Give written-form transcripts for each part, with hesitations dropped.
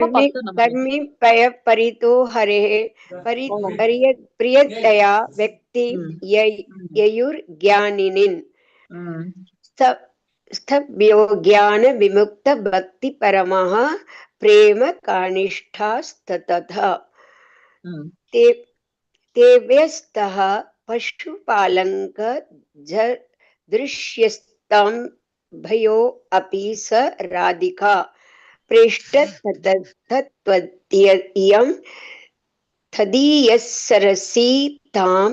कर्मि 10 நம்ம कर्मि पय परितो हरेः प्रियतया व्यक्ति ययुर्ज्ञानिनिन् स्थभ्यो ज्ञान विमुक्त भक्ति परमः प्रेम कानिष्ठास्ततः तेभ्यस्तः पशुपालंक दृश्यस्तं भयो अपि स राधिका प्रेष्ठतत्त्वयं तदीयसरसी तां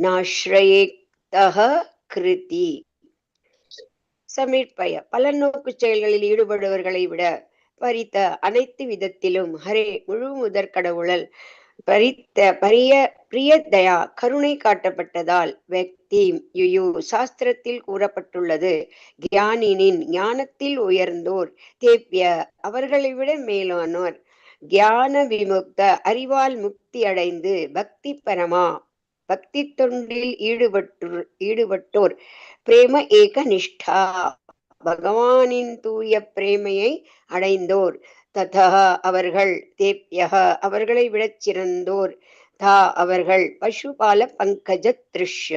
नाश्रयेतः கிருதி. சமீர்ப்பய பலநோக்கு செயல்களில் ஈடுபடுவர்களை விட பரித்த அனைத்து விதத்திலும் ஹரே முழு முதற் கடவுளல் பிரியதயா கருணை காட்டப்பட்டதால் வெக்தி யுயு சாஸ்திரத்தில் கூறப்பட்டுள்ளது கியானினின் ஞானத்தில் உயர்ந்தோர் தேப்ய அவர்களை விட மேலானோர் கியான விமுக்த அறிவால் முக்தி அடைந்து பக்தி பரமா பக்தி தொண்டில் ஈடுபட்டோர் பிரேம ஏக நிஷ்டா பகவானின் தூய பிரேமையை அடைந்தோர் ததா அவர்கள் தேப்யக அவர்களை விடச் சிறந்தோர் தா அவர்கள் பசுபால பங்கஜ திருஷ்ய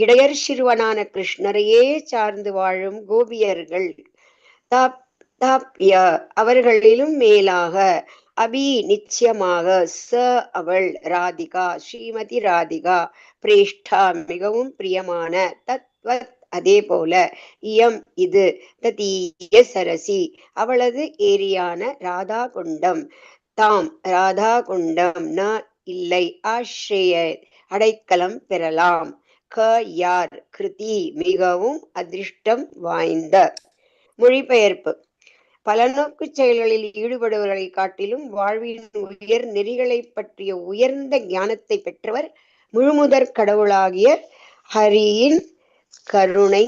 இடையர் சிறுவனான கிருஷ்ணரையே சார்ந்து வாழும் கோபியர்கள் தாப்ய அவர்களிலும் மேலாக அபி நிச்சயமாக ச அவள் ராதிகா ஸ்ரீமதி ராதிகா பிரேஷ்டா மிகவும் பிரியமான தத்வத் அதே போல இயம் இது ததீய சரசி அவளது ஏரியான ராதா குண்டம் தாம் ராதா குண்டம் ந இல்லை ஆශ්‍රய அடைக்கலம் பெறலாம் க யார் கிருதி மிகவும் அதிர்ஷ்டம் வாய்ந்த. மொழிபெயர்ப்பு பலநோக்கு செயல்களில் ஈடுபடுவர்களை காட்டிலும் வாழ்வின் உயர் நெறிகளை பற்றிய உயர்ந்த ஞானத்தை பெற்றவர் முழுமுதற் கடவுளாகிய ஹரியின் கருணை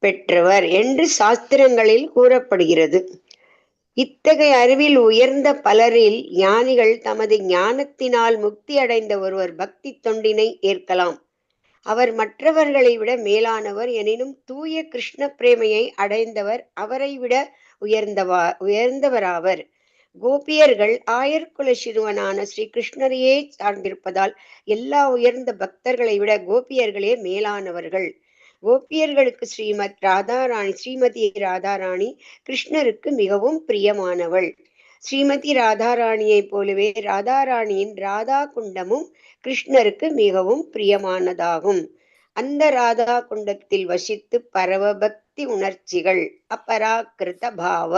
பெற்றவர் என்று சாஸ்திரங்களில் கூறப்படுகிறது. இத்தகைய அறிவில் உயர்ந்த பலரில் ஞானிகள் தமது ஞானத்தினால் முக்தி அடைந்த ஒருவர் பக்தி தொண்டினை ஏற்கலாம். அவர் மற்றவர்களை விட மேலானவர் எனினும் தூய கிருஷ்ண பிரேமையை அடைந்தவர் அவரை விட உயர்ந்தவராவர். கோபியர்கள் ஆயர்குல சிறுவனான ஸ்ரீ கிருஷ்ணரையே சார்ந்திருப்பதால் எல்லா உயர்ந்த பக்தர்களை விட கோபியர்களே மேலானவர்கள். கோபியர்களுக்கு ஸ்ரீமதி ராதாராணி கிருஷ்ணருக்கு மிகவும் பிரியமானவள். ஸ்ரீமதி ராதாராணியை போலவே ராதாராணியின் ராதா குண்டமும் கிருஷ்ணருக்கு மிகவும் பிரியமானதாகும். அந்த ராதா குண்டத்தில் வசித்து பரவ பக்தி உணர்ச்சிகள் அபராக்கிருத பாவ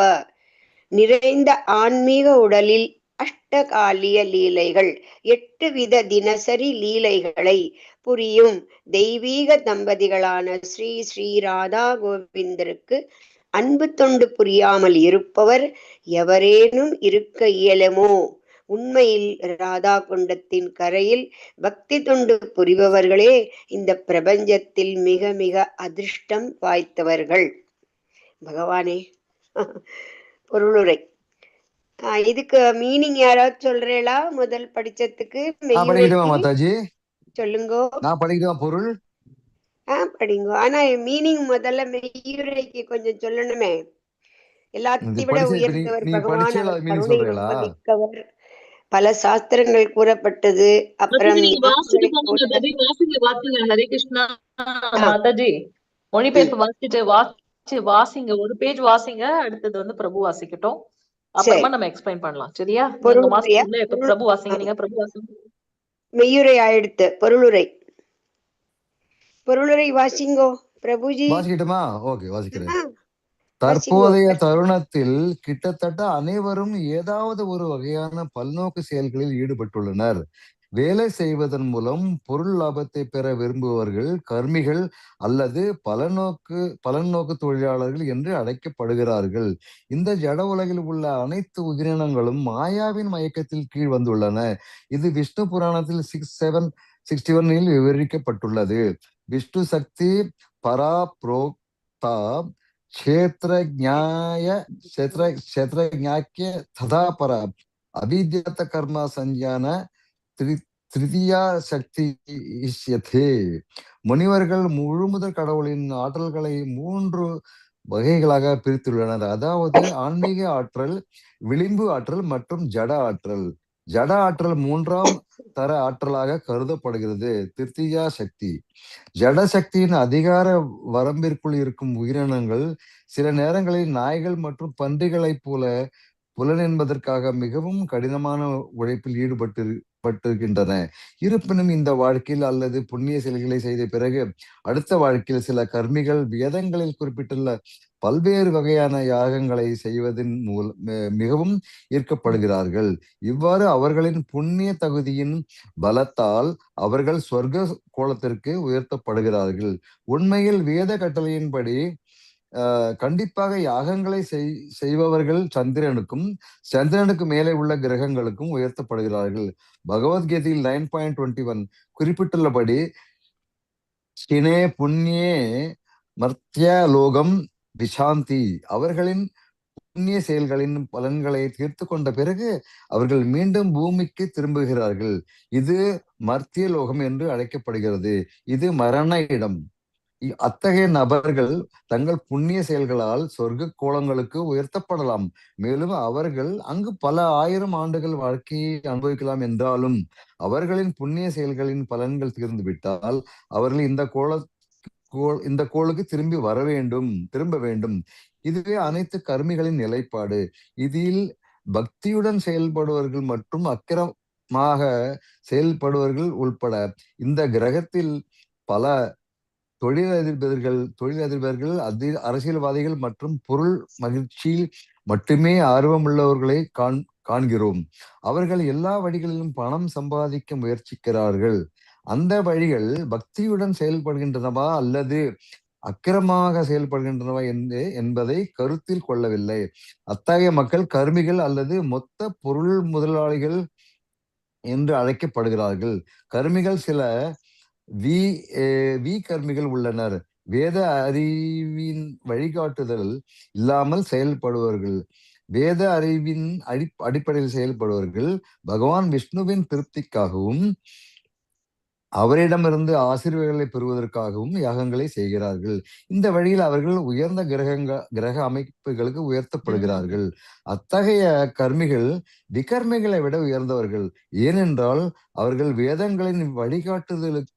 நிறைந்த ஆன்மீக உடலில் அஷ்டகாலிய லீலைகள் 8 வித தினசரி லீலைகளை புரியும் தெய்வீக தம்பதிகளான ஸ்ரீ ஸ்ரீ ராதா கோவிந்தருக்கு அன்பு தொண்டு புரியாமல் இருப்பவர் எவரேனும் இருக்க இயலுமோ? உண்மையில் ராதா குண்டத்தின் கரையில் பக்தி தொண்டு புரிபவர்களே இந்த பிரபஞ்சத்தில் மிக மிக அதிர்ஷ்டம் வாய்த்தவர்கள். பகவானே. பொருளுரை. இதுக்கு மீனிங் யாராவது சொல்றேளா? முதல் படிச்சதுக்கு சொல்லுங்க. பொருள் படிங்க. ஆனா மீனிங் முதல்ல மெய்யுரைக்கு கொஞ்சம் சொல்லணுமே. எல்லாத்தையும் விட உயர்ந்தவர் பகவான், அவர் கருணை ரொம்ப மிக்கவர், பல சாஸ்திரங்கள் கூறப்பட்டது. அப்புறம் ஹரே கிருஷ்ணா மாதாஜி மொழிபெயர்ப்பு வாசிங்க, ஒரு பேஜ் வாசிங்க, அடுத்தது வந்து பிரபு வாசிக்கட்டும், அப்புறமா நம்ம எக்ஸ்பிளைன் பண்ணலாம். சரியா? பிரபு வாசிங்க. நீங்க பிரபு வாசிங்க. மெய்யுரை ஆயிடுத்து. பொருளுரை வாசிங்கோ பிரபுஜி. வாசிக்கட்டுமா? ஓகே, வாசிக்கிறேன். தற்போதைய தருணத்தில் கிட்டத்தட்ட அனைவரும் ஏதாவது ஒரு வகையான பல்நோக்கு செயல்களில் ஈடுபட்டுள்ளனர். வேலை செய்வதன் மூலம் பொருள் லாபத்தை பெற விரும்புபவர்கள் கர்மிகள் அல்லது பலநோக்கு தொழிலாளர்கள் என்று அழைக்கப்படுகிறார்கள். இந்த ஜட உலகில் உள்ள அனைத்து உயிரினங்களும் மாயாவின் மயக்கத்தில் கீழ் வந்துள்ளன. இது விஷ்ணு புராணத்தில் 6:7-61 விவரிக்கப்பட்டுள்ளது. விஷ்ணு சக்தி பராப்ரோக்தா க்ஷேத்ரஜ்ஞாக்கிய ததா பர அபித்யத கர்ம சஞ்ஞான திருதியா சக்தி இஷ்யதே. முனிவர்கள் முழுமுதற் கடவுளின் ஆற்றல்களை 3 வகைகளாக பிரித்துள்ளனர். அதாவது ஆன்மீக ஆற்றல், விளிம்பு ஆற்றல் மற்றும் ஜட ஆற்றல். ஜட ஆற்றல் மூன்றாம் தர ஆற்றலாக கருதப்படுகிறது. திருத்தியா சக்தி. ஜட சக்தியின் அதிகார வரம்பிற்குள் இருக்கும் உயிரினங்கள் சில நேரங்களில் நாய்கள் மற்றும் பன்றிகளைப் போல புலன் என்பதற்காக மிகவும் கடினமான உழைப்பில் ஈடுபட்டிருக்கின்றன. இருப்பினும் இந்த வாழ்க்கையில் அல்லது புண்ணிய செயல்களை செய்த பிறகு அடுத்த வாழ்க்கையில் சில கர்மிகள் வேதங்களில் குறிப்பிட்டுள்ள பல்வேறு வகையான யாகங்களை செய்வதன் மிகவும் ஈர்க்கப்படுகிறார்கள். இவ்வாறு அவர்களின் புண்ணிய தகுதியின் பலத்தால் அவர்கள் சொர்க்க கோலத்திற்கு உயர்த்தப்படுகிறார்கள். உண்மையில் வேத கட்டளையின்படி கண்டிப்பாக யாகங்களை செய்பவர்கள் சந்திரனுக்கு மேலே உள்ள கிரகங்களுக்கும் உயர்த்தப்படுகிறார்கள். பகவத்கீதையில் 9.21 குறிப்பிட்டுள்ளபடி ஸ்டினே புண்ணியே மர்த்திய லோகம் விஷாந்தி. அவர்களின் புண்ணிய செயல்களின் பலன்களை தீர்த்து கொண்ட பிறகு அவர்கள் மீண்டும் பூமிக்கு திரும்புகிறார்கள். இது மர்த்திய லோகம் என்று அழைக்கப்படுகிறது. இது மரண இடம். அத்தகைய நபர்கள் தங்கள் புண்ணிய செயல்களால் சொர்க்க கோலங்களுக்கு உயர்த்தப்படலாம். மேலும் அவர்கள் அங்கு பல ஆயிரம் ஆண்டுகள் வாழ்க்கையை அனுபவிக்கலாம். என்றாலும் அவர்களின் புண்ணிய செயல்களின் பலன்கள் தீர்ந்துவிட்டால் அவர்கள் இந்த கோளுக்கு திரும்ப வேண்டும். இதுவே அனைத்து கர்மிகளின் நிலைப்பாடு. இதில் பக்தியுடன் செயல்படுவர்கள் மற்றும் அக்கிரமாக செயல்படுவர்கள் உள்பட இந்த கிரகத்தில் பல தொழிலதிபர்கள் அரசியல்வாதிகள் மற்றும் பொருள் மகிழ்ச்சியில் மட்டுமே ஆர்வமுள்ளவர்களை காண்கிறோம். அவர்கள் எல்லா வழிகளிலும் பணம் சம்பாதிக்க முயற்சிக்கிறார்கள். அந்த வழிகள் பக்தியுடன் செயல்படுகின்றனவா அல்லது அக்கிரமாக செயல்படுகின்றனவா என்பதை கருத்தில் கொள்ளவில்லை. அத்தகைய மக்கள் கர்மிகள் அல்லது மொத்த பொருள் முதலாளிகள் என்று அழைக்கப்படுகிறார்கள். கர்மிகள் சில கர்மிகள் உள்ளனர். வேத அறிவின் வழிகாட்டுதல் இல்லாமல் செயல்படுவர்கள், வேத அறிவின் அடிப்படையில் செயல்படுவர்கள் பகவான் விஷ்ணுவின் திருப்திக்காகவும் அவரிடமிருந்து ஆசீர்வாதங்களை பெறுவதற்காகவும் யாகங்களை செய்கிறார்கள். இந்த வழியில் அவர்கள் உயர்ந்த கிரக அமைப்புகளுக்கு உயர்த்தப்படுகிறார்கள். அத்தகைய கர்மிகள் விகர்மிகளை விட உயர்ந்தவர்கள். ஏனென்றால் அவர்கள் வேதங்களின் வழிகாட்டுதலுக்கு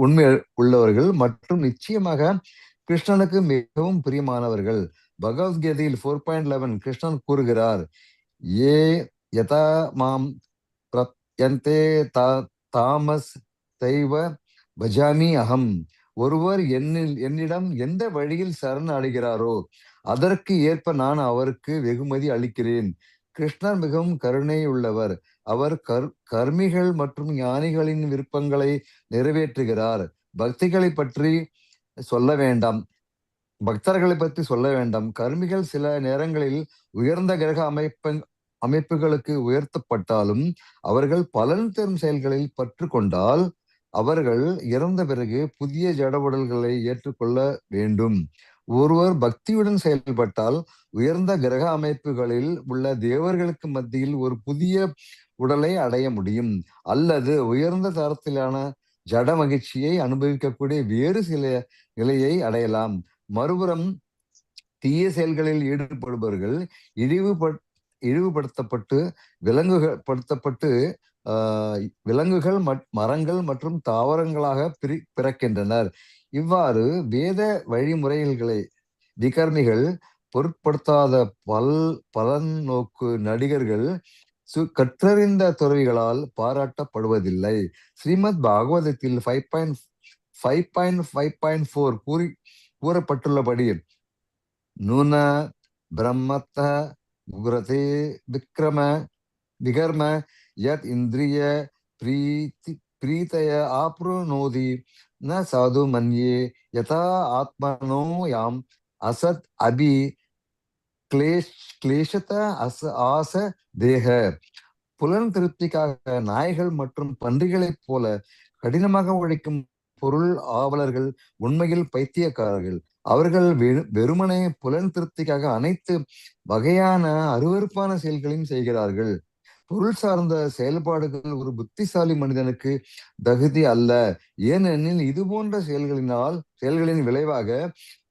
உண்மை உள்ளவர்கள் மற்றும் நிச்சயமாக கிருஷ்ணனுக்கு மிகவும் பிரியமானவர்கள். பகவத்கீதையில் 4.11 கிருஷ்ணன் கூறுகிறார், ஏ யதா மாம் பிரத்யந்தே தாமஸ் தெய்வ பஜாமி அகம். ஒருவர் என்னிடம் எந்த வழியில் சரண் அடைகிறாரோ அதற்கு ஏற்ப நான் அவருக்கு வெகுமதி அளிக்கிறேன். கிருஷ்ணர் மிகவும் கருணை உள்ளவர். அவர் கர்மிகள் மற்றும் ஞானிகளின் விருப்பங்களை நிறைவேற்றுகிறார். பக்தர்களை பற்றி சொல்ல வேண்டாம். கர்மிகள் சில நேரங்களில் உயர்ந்த கிரக அமைப்புகளுக்கு உயர்த்தப்பட்டாலும் அவர்கள் பலன் தரும் செயல்களில் பற்று கொண்டால் அவர்கள் இறந்த பிறகு புதிய ஜட உடல்களை ஏற்றுக்கொள்ள வேண்டும். ஒருவர் பக்தியுடன் செயல்பட்டால் உயர்ந்த கிரக அமைப்புகளில் உள்ள தேவர்களுக்கு மத்தியில் ஒரு புதிய உடலை அடைய முடியும், அல்லது உயர்ந்த தரத்திலான ஜட மகிழ்ச்சியை அனுபவிக்கக்கூடிய வேறு சில நிலையை அடையலாம். மறுபுறம் தீய செயல்களில் ஈடுபடுபவர்கள் இழிவுபடுத்தப்பட்டு விலங்குகள் மரங்கள் மற்றும் தாவரங்களாக பிறக்கின்றனர். இவ்வாறு வேத வழிமுறைகளை விகர்மிகள் பொருட்படுத்தாத பலநோக்கு நடிகர்கள் கற்றறிந்த துறவிகளால் பாராட்டப்படுவதில்லை. ஸ்ரீமத் பாகவதத்தில் 5.5.4 கூறப்பட்டுள்ளபடி நூன பிரம்மத்த குரதே விகர்ம யத் இந்திரிய பிரீதய ஆப்ருணோதி ந சாது மன்யே யதா ஆத்மனோ யாம் அசத் அபி கிளேஷத ஆச தேக. புலன் திருப்திக்காக நாய்கள் மற்றும் பன்றிகளைப் போல கடினமாக உழைக்கும் பொருள் ஆவலர்கள் உண்மையில் பைத்தியக்காரர்கள். அவர்கள் வெறுமனே புலன் திருப்திக்காக அனைத்து வகையான அருவருப்பான செயல்களையும் செய்கிறார்கள். பொருள் சார்ந்த செயல்பாடுகள் ஒரு புத்திசாலி மனிதனுக்கு தகுதி அல்ல. ஏனெனில் இது போன்ற செயல்களின் விளைவாக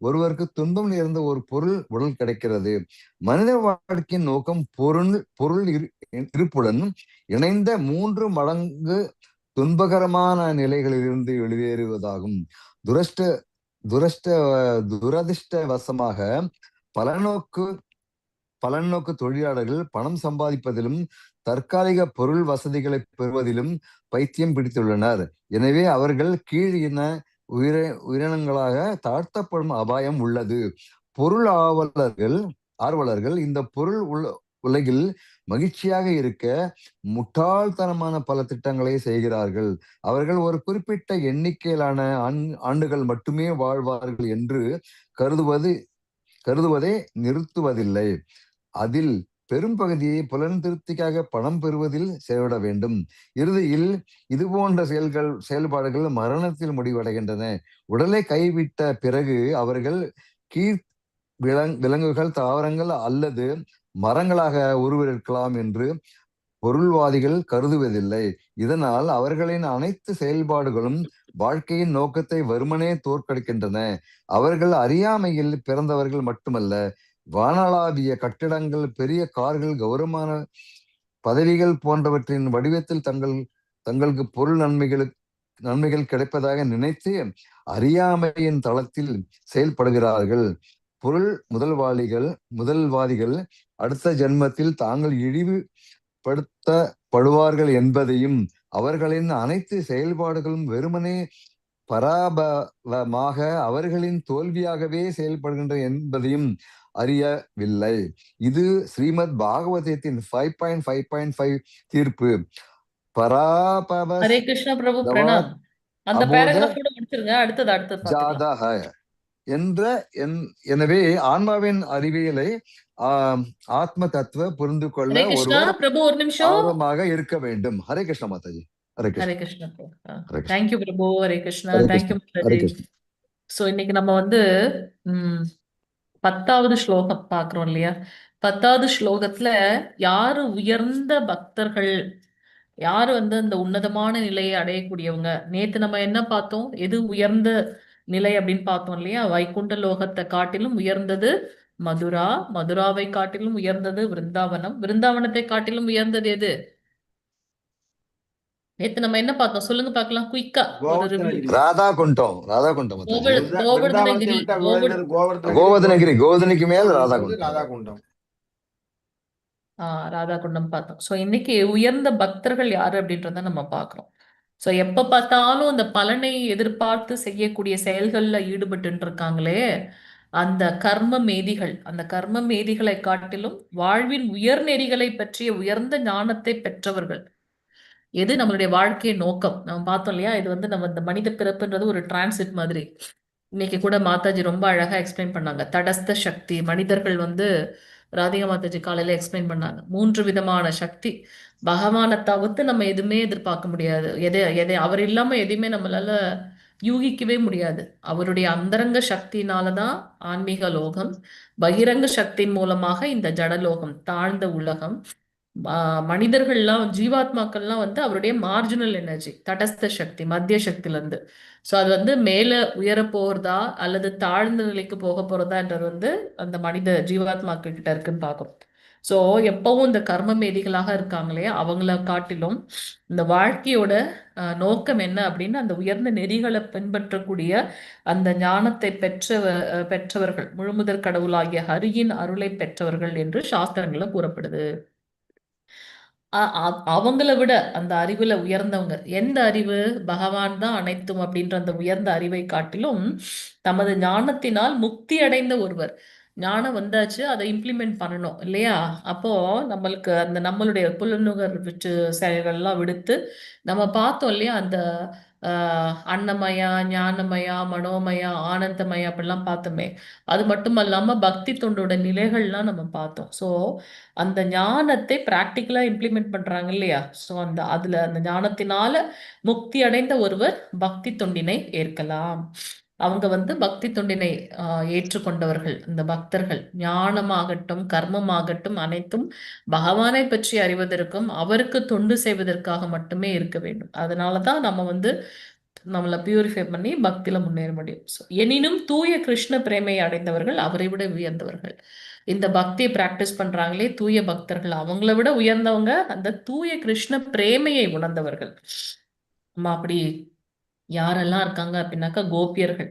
ஒருவருக்கு துன்பம் நேர்ந்த ஒரு பொருள் உடல் கிடைக்கிறது. மனித வாழ்க்கையின் நோக்கம் பொருள் இருப்புடன் இணைந்த 3 மடங்கு துன்பகரமான நிலைகளிலிருந்து வெளியேறுவதாகும். துரதிர்ஷ்டவசமாக பலநோக்கு தொழிலாளர்கள் பணம் சம்பாதிப்பதிலும் தற்காலிக பொருள் வசதிகளை பெறுவதிலும் பைத்தியம் பிடித்துள்ளனர். எனவே அவர்கள் கீழ் இன உயிரினங்களாக தாழ்த்தப்படும் அபாயம் உள்ளது. பொருள் ஆர்வலர்கள் இந்த பொருள் உலகில் மகிழ்ச்சியாக இருக்க முட்டாள்தனமான பல திட்டங்களை செய்கிறார்கள். அவர்கள் ஒரு குறிப்பிட்ட எண்ணிக்கையிலான ஆண்டுகள் மட்டுமே வாழ்வார்கள் என்று கருதுவதை நிறுத்துவதில்லை. அதில் பெரும் பகுதியை புலன் திருப்திக்காக பணம் பெறுவதில் செலவிட வேண்டும். இறுதியில் இது போன்ற செயல்பாடுகள் மரணத்தில் முடிவடைகின்றன. உடலை கைவிட்ட பிறகு அவர்கள் விலங்குகள், தாவரங்கள் அல்லது மரங்களாக உருவெடுக்கலாம் என்று பொருள்வாதிகள் கருதுவதில்லை. இதனால் அவர்களின் அனைத்து செயல்பாடுகளும் வாழ்க்கையின் நோக்கத்தை வெறுமனே தோற்கடிக்கின்றன. அவர்கள் அறியாமையில் பிறந்தவர்கள் மட்டுமல்ல, வானளாவிய கட்டிடங்கள், பெரிய கார்கள், கௌரவமான பதவிகள் போன்றவற்றின் வடிவத்தில் தங்களுக்கு பொருள் நன்மைகள் கிடைப்பதாக நினைத்து அறியாமையின் தளத்தில் செயல்படுகிறார்கள். பொருள் முதல்வாதிகள் அடுத்த ஜென்மத்தில் தாங்கள் இழிவுபடுத்தப்படுவார்கள் என்பதையும் அவர்களின் அனைத்து செயல்பாடுகளும் வெறுமனே பராபவமாக அவர்களின் தோல்வியாகவே செயல்படுகின்றன என்பதையும் அறியவில்லை. இது ஸ்ரீமத் பாகவதத்தின் 5.5.5 தீர்ப்பு. ஹரே கிருஷ்ண பிரபு, பிரணாம். அந்த பேராகிராஃப் கூட முடிச்சிருங்க. அடுத்தது பார்த்துக்கலாம். எனவே ஆன்மாவின் அறிவியலை ஆத்ம தத்துவ புரிந்து கொள்ள பிரபு ஒரு நிமிஷம் ஆர்வமாக இருக்க வேண்டும். ஹரே கிருஷ்ண மாதாஜி. ஹரே கிருஷ்ண. தேங்க்யூ பிரபு. ஹரே கிருஷ்ணா. தேங்க்யூ மாதாஜி. சோ இன்னைக்கு நம்ம 10வது ஸ்லோகம் பாக்குறோம் இல்லையா? 10வது ஸ்லோகத்துல யாரு உயர்ந்த பக்தர்கள், யாரு அந்த உன்னதமான நிலையை அடையக்கூடியவங்க. நேத்து நம்ம என்ன பார்த்தோம்? எது உயர்ந்த நிலை அப்படின்னு பார்த்தோம் இல்லையா? வைகுண்ட லோகத்தை காட்டிலும் உயர்ந்தது மதுரா, மதுராவை காட்டிலும் உயர்ந்தது விருந்தாவனம், விருந்தாவனத்தை காட்டிலும் உயர்ந்தது எது? நேத்து நம்ம என்ன பார்த்தோம் சொல்லுங்க பார்க்கலாம், குயிக்கா. கோவர்தனகிரி மேல் ராதாகுண்டம். ராதாகுண்டம் பார்த்தோம். சோ இன்னைக்கு உயர்ந்த பக்தர்கள் யாரு அப்படின்றத நம்ம பார்க்கிறோம். சோ எப்ப பார்த்தாலும் அந்த பலனை எதிர்பார்த்து செய்யக்கூடிய செயல்கள்ல ஈடுபட்டு இருக்காங்களே அந்த கர்ம மேதிகளை காட்டிலும் வாழ்வின் உயர்நெறிகளை பற்றிய உயர்ந்த ஞானத்தை பெற்றவர்கள். எது நம்மளுடைய வாழ்க்கையை நோக்கம் நம்ம பார்த்தோம் இல்லையா? இது நம்ம இந்த மனித பிறப்புன்றது ஒரு டிரான்சிட் மாதிரி. இன்னைக்கு கூட மாதாஜி ரொம்ப அழகா எக்ஸ்பிளைன் பண்ணாங்க. தடஸ்த சக்தி மனிதர்கள் ராதிகா மாதாஜி காலையில எக்ஸ்பிளைன் பண்ணாங்க. 3 விதமான சக்தி. பகவானை தவிர்த்து நம்ம எதுவுமே எதிர்பார்க்க முடியாது. எதை அவர் இல்லாம எதையுமே நம்மளால யூகிக்கவே முடியாது. அவருடைய அந்தரங்க சக்தினாலதான் ஆன்மீக லோகம், பகிரங்க சக்தியின் மூலமாக இந்த ஜடலோகம், தாழ்ந்த உலகம். மனிதர்கள்லாம், ஜீவாத்மாக்கள்லாம் அவருடைய மார்ஜினல் எனர்ஜி, தடஸ்த சக்தி, மத்திய சக்தியில இருந்து. ஸோ அது மேல உயர போறதா அல்லது தாழ்ந்த நிலைக்கு போக போறதான்றது அந்த மனித ஜீவாத்மாக்கள் கிட்ட இருக்குன்னு பார்க்கும். ஸோ எப்பவும் இந்த கர்ம மேதிகளாக இருக்காங்களே அவங்கள காட்டிலும் இந்த வாழ்க்கையோட நோக்கம் என்ன அப்படின்னு அந்த உயர்ந்த நெறிகளை பின்பற்றக்கூடிய அந்த ஞானத்தை பெற்றவர்கள், முழுமுதற் கடவுளாகிய ஹரியின் அருளை பெற்றவர்கள் என்று சாஸ்திரங்கள்ல கூறப்படுது. அவங்கள விட அந்த அறிவுல உயர்ந்தவங்க. எந்த அறிவு? பகவான் தான் அனைத்தும் அப்படின்ற அந்த உயர்ந்த அறிவை காட்டிலும் தமது ஞானத்தினால் முக்தி அடைந்த ஒருவர். ஞானம் வந்தாச்சு, அதை இம்ப்ளிமெண்ட் பண்ணணும் இல்லையா? அப்போ நம்மளுக்கு நம்மளுடைய புலனுகர் செயல்கள்லாம் விடுத்து நம்ம பார்த்தோம் இல்லையா? அந்த அன்னமயா, ஞானமயா, மனோமயா, ஆனந்தமயா அப்படிலாம் பார்த்தோமே. அது மட்டும் இல்லாம பக்தி தொண்டோட நிலைகள்லாம் நம்ம பார்த்தோம். ஸோ அந்த ஞானத்தை பிராக்டிக்கலா இம்ப்ளிமெண்ட் பண்றாங்க இல்லையா? ஸோ அந்த ஞானத்தினால முக்தி அடைந்த ஒருவர் பக்தி தொண்டினை ஏற்கலாம். அவங்க வந்து பக்தி தொண்டினை ஏற்றுக்கொண்டவர்கள். இந்த பக்தர்கள் ஞானமாகட்டும் கர்மமாகட்டும் அனைத்தும் பகவானை பற்றி அறிவதற்கும் அவருக்கு தொண்டு செய்வதற்காக மட்டுமே இருக்க வேண்டும். அதனாலதான் நம்ம வந்து நம்மளை பியூரிஃபை பண்ணி பக்தியில முன்னேற முடியும். எனினும் தூய கிருஷ்ண பிரேமையை அடைந்தவர்கள் அவரை விட உயர்ந்தவர்கள். இந்த பக்தியை பிராக்டிஸ் பண்றாங்களே தூய பக்தர்கள், அவங்கள விட உயர்ந்தவங்க அந்த தூய கிருஷ்ண பிரேமையை உணர்ந்தவர்கள். நம்ம அப்படி யாரெல்லாம் இருக்காங்க அப்படின்னாக்கா கோபியர்கள்.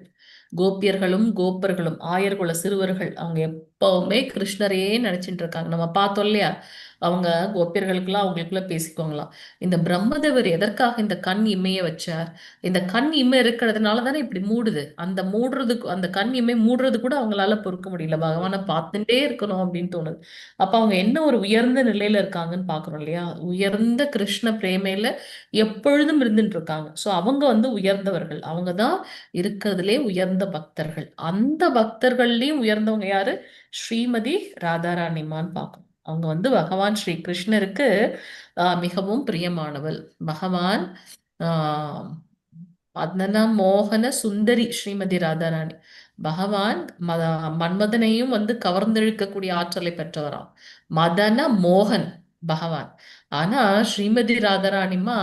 கோபியர்களும் கோப்பர்களும் ஆயர்குல சிறுவர்கள் அவங்க எப்பவுமே கிருஷ்ணரையே நினைச்சிட்டு இருக்காங்க. நம்ம பார்த்தோம் இல்லையா, அவங்க கோபியர்களுக்கெல்லாம் அவங்களுக்குள்ள பேசிக்குவாங்களாம், இந்த பிரம்மதேவர் எதற்காக இந்த கண் இமைய வச்சார், இந்த கண் இமை இருக்கிறதுனால தானே இப்படி மூடுது, அந்த மூடுறதுக்கு அந்த கண் இமை மூடுறது கூட அவங்களால பொறுக்க முடியல, பகவானை பார்த்துட்டே இருக்கணும் அப்படின்னு தோணுது. அப்ப அவங்க என்ன ஒரு உயர்ந்த நிலையில இருக்காங்கன்னு பாக்குறோம் இல்லையா, உயர்ந்த கிருஷ்ண பிரேமையில எப்பொழுதும் இருந்துட்டு இருக்காங்க. சோ அவங்க வந்து உயர்ந்தவர்கள், அவங்கதான் இருக்கிறதுலே உயர்ந்த பக்தர்கள். அந்த பக்தர்கள்லயும் உயர்ந்தவங்க யாரு, ஸ்ரீமதி ராதாராணிமான்னு பார்க்கணும். அவங்க வந்து பகவான் ஸ்ரீ கிருஷ்ணருக்கு மிகவும் பிரியமானவள். பகவான் ஆஹ் மதன மோகன சுந்தரி ஸ்ரீமதி ராதாராணி. பகவான் மன்மதனையும் வந்து கவர்ந்தெழுக்கக்கூடிய ஆற்றலை பெற்றவராம். மதன மோகன் பகவான். ஆனா ஸ்ரீமதி ராதாராணிமா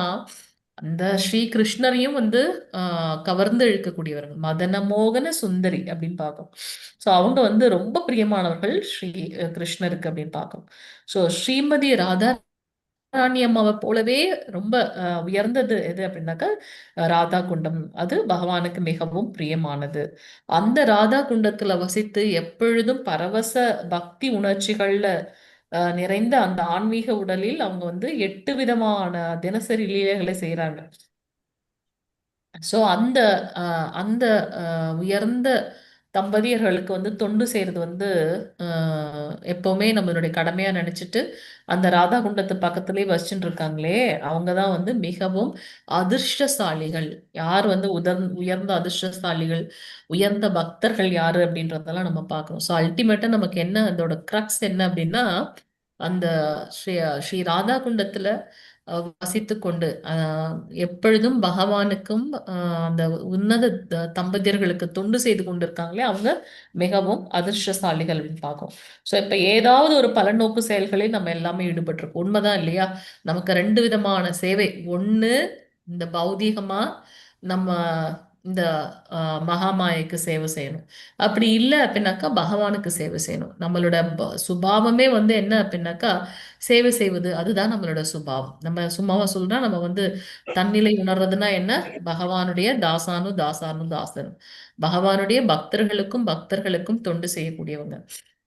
அந்த ஸ்ரீ கிருஷ்ணரையும் வந்து கவர்ந்து இழுக்கக்கூடியவர்கள், மதன மோகன சுந்தரி அப்படின்னு பார்க்கணும். ஸோ அவங்க வந்து ரொம்ப பிரியமானவர்கள் ஸ்ரீ கிருஷ்ணருக்கு அப்படின்னு பார்க்கணும். ஸோ ஸ்ரீமதி ராதா ராணி அம்மாவை போலவே ரொம்ப உயர்ந்தது எது அப்படின்னாக்கா ராதா குண்டம். அது பகவானுக்கு மிகவும் பிரியமானது. அந்த ராதா குண்டத்துல வசித்து எப்பொழுதும் பரவச பக்தி உணர்ச்சிகள்ல நிறைந்த அந்த ஆன்மீக உடலில் அவங்க வந்து 8 விதமான தினசரி லீலைகளை செய்யறாங்க. சோ அந்த அந்த உயர்ந்த தம்பதியர்களுக்கு வந்து தொண்டு செய்யறது வந்து எப்பவுமே நம்மளுடைய கடமையா நினைச்சிட்டு அந்த ராதா குண்டத்து பக்கத்திலே வச்சுட்டு இருக்காங்களே, அவங்கதான் வந்து மிகவும் அதிர்ஷ்டசாலிகள். யார் வந்து உயர்ந்த அதிர்ஷ்டசாலிகள், உயர்ந்த பக்தர்கள் யாரு அப்படின்றதெல்லாம் நம்ம பார்க்கணும். ஸோ அல்டிமேட்டா நமக்கு என்ன அதோட கிரக்ஸ் என்ன அப்படின்னா, அந்த ஸ்ரீ ஸ்ரீ ராதா குண்டத்துல வசித்து கொண்டு எப்பொழுதும் பகவானுக்கும் அந்த உன்னத தம்பதியர்களுக்கு தொண்டு செய்து கொண்டிருக்காங்களே அவங்க மிகவும் அதிர்ஷ்டசாலிகள் அப்படின்னு பார்க்கும். ஸோ இப்ப ஏதாவது ஒரு பலநோக்கு செயல்களில் நம்ம எல்லாமே ஈடுபட்டிருக்கோம், உண்மைதான் இல்லையா? நமக்கு 2 விதமான சேவை. ஒண்ணு இந்த பௌதீகமா நம்ம இந்த மகாமாயைக்கு சேவை செய்யணும். அப்படி இல்லை அப்படின்னாக்கா பகவானுக்கு சேவை செய்யணும். நம்மளோட சுபாவமே வந்து என்ன அப்படின்னாக்கா சேவை செய்வது, அதுதான் நம்மளோட சுபாவம். நம்ம சும்மாவா சொல்றா, நம்ம வந்து தன்னிலை உணர்றதுன்னா என்ன, பகவானுடைய தாசானு தாசானு தாசன், பகவானுடைய பக்தர்களுக்கும் பக்தர்களுக்கும் தொண்டு செய்யக்கூடியவங்க.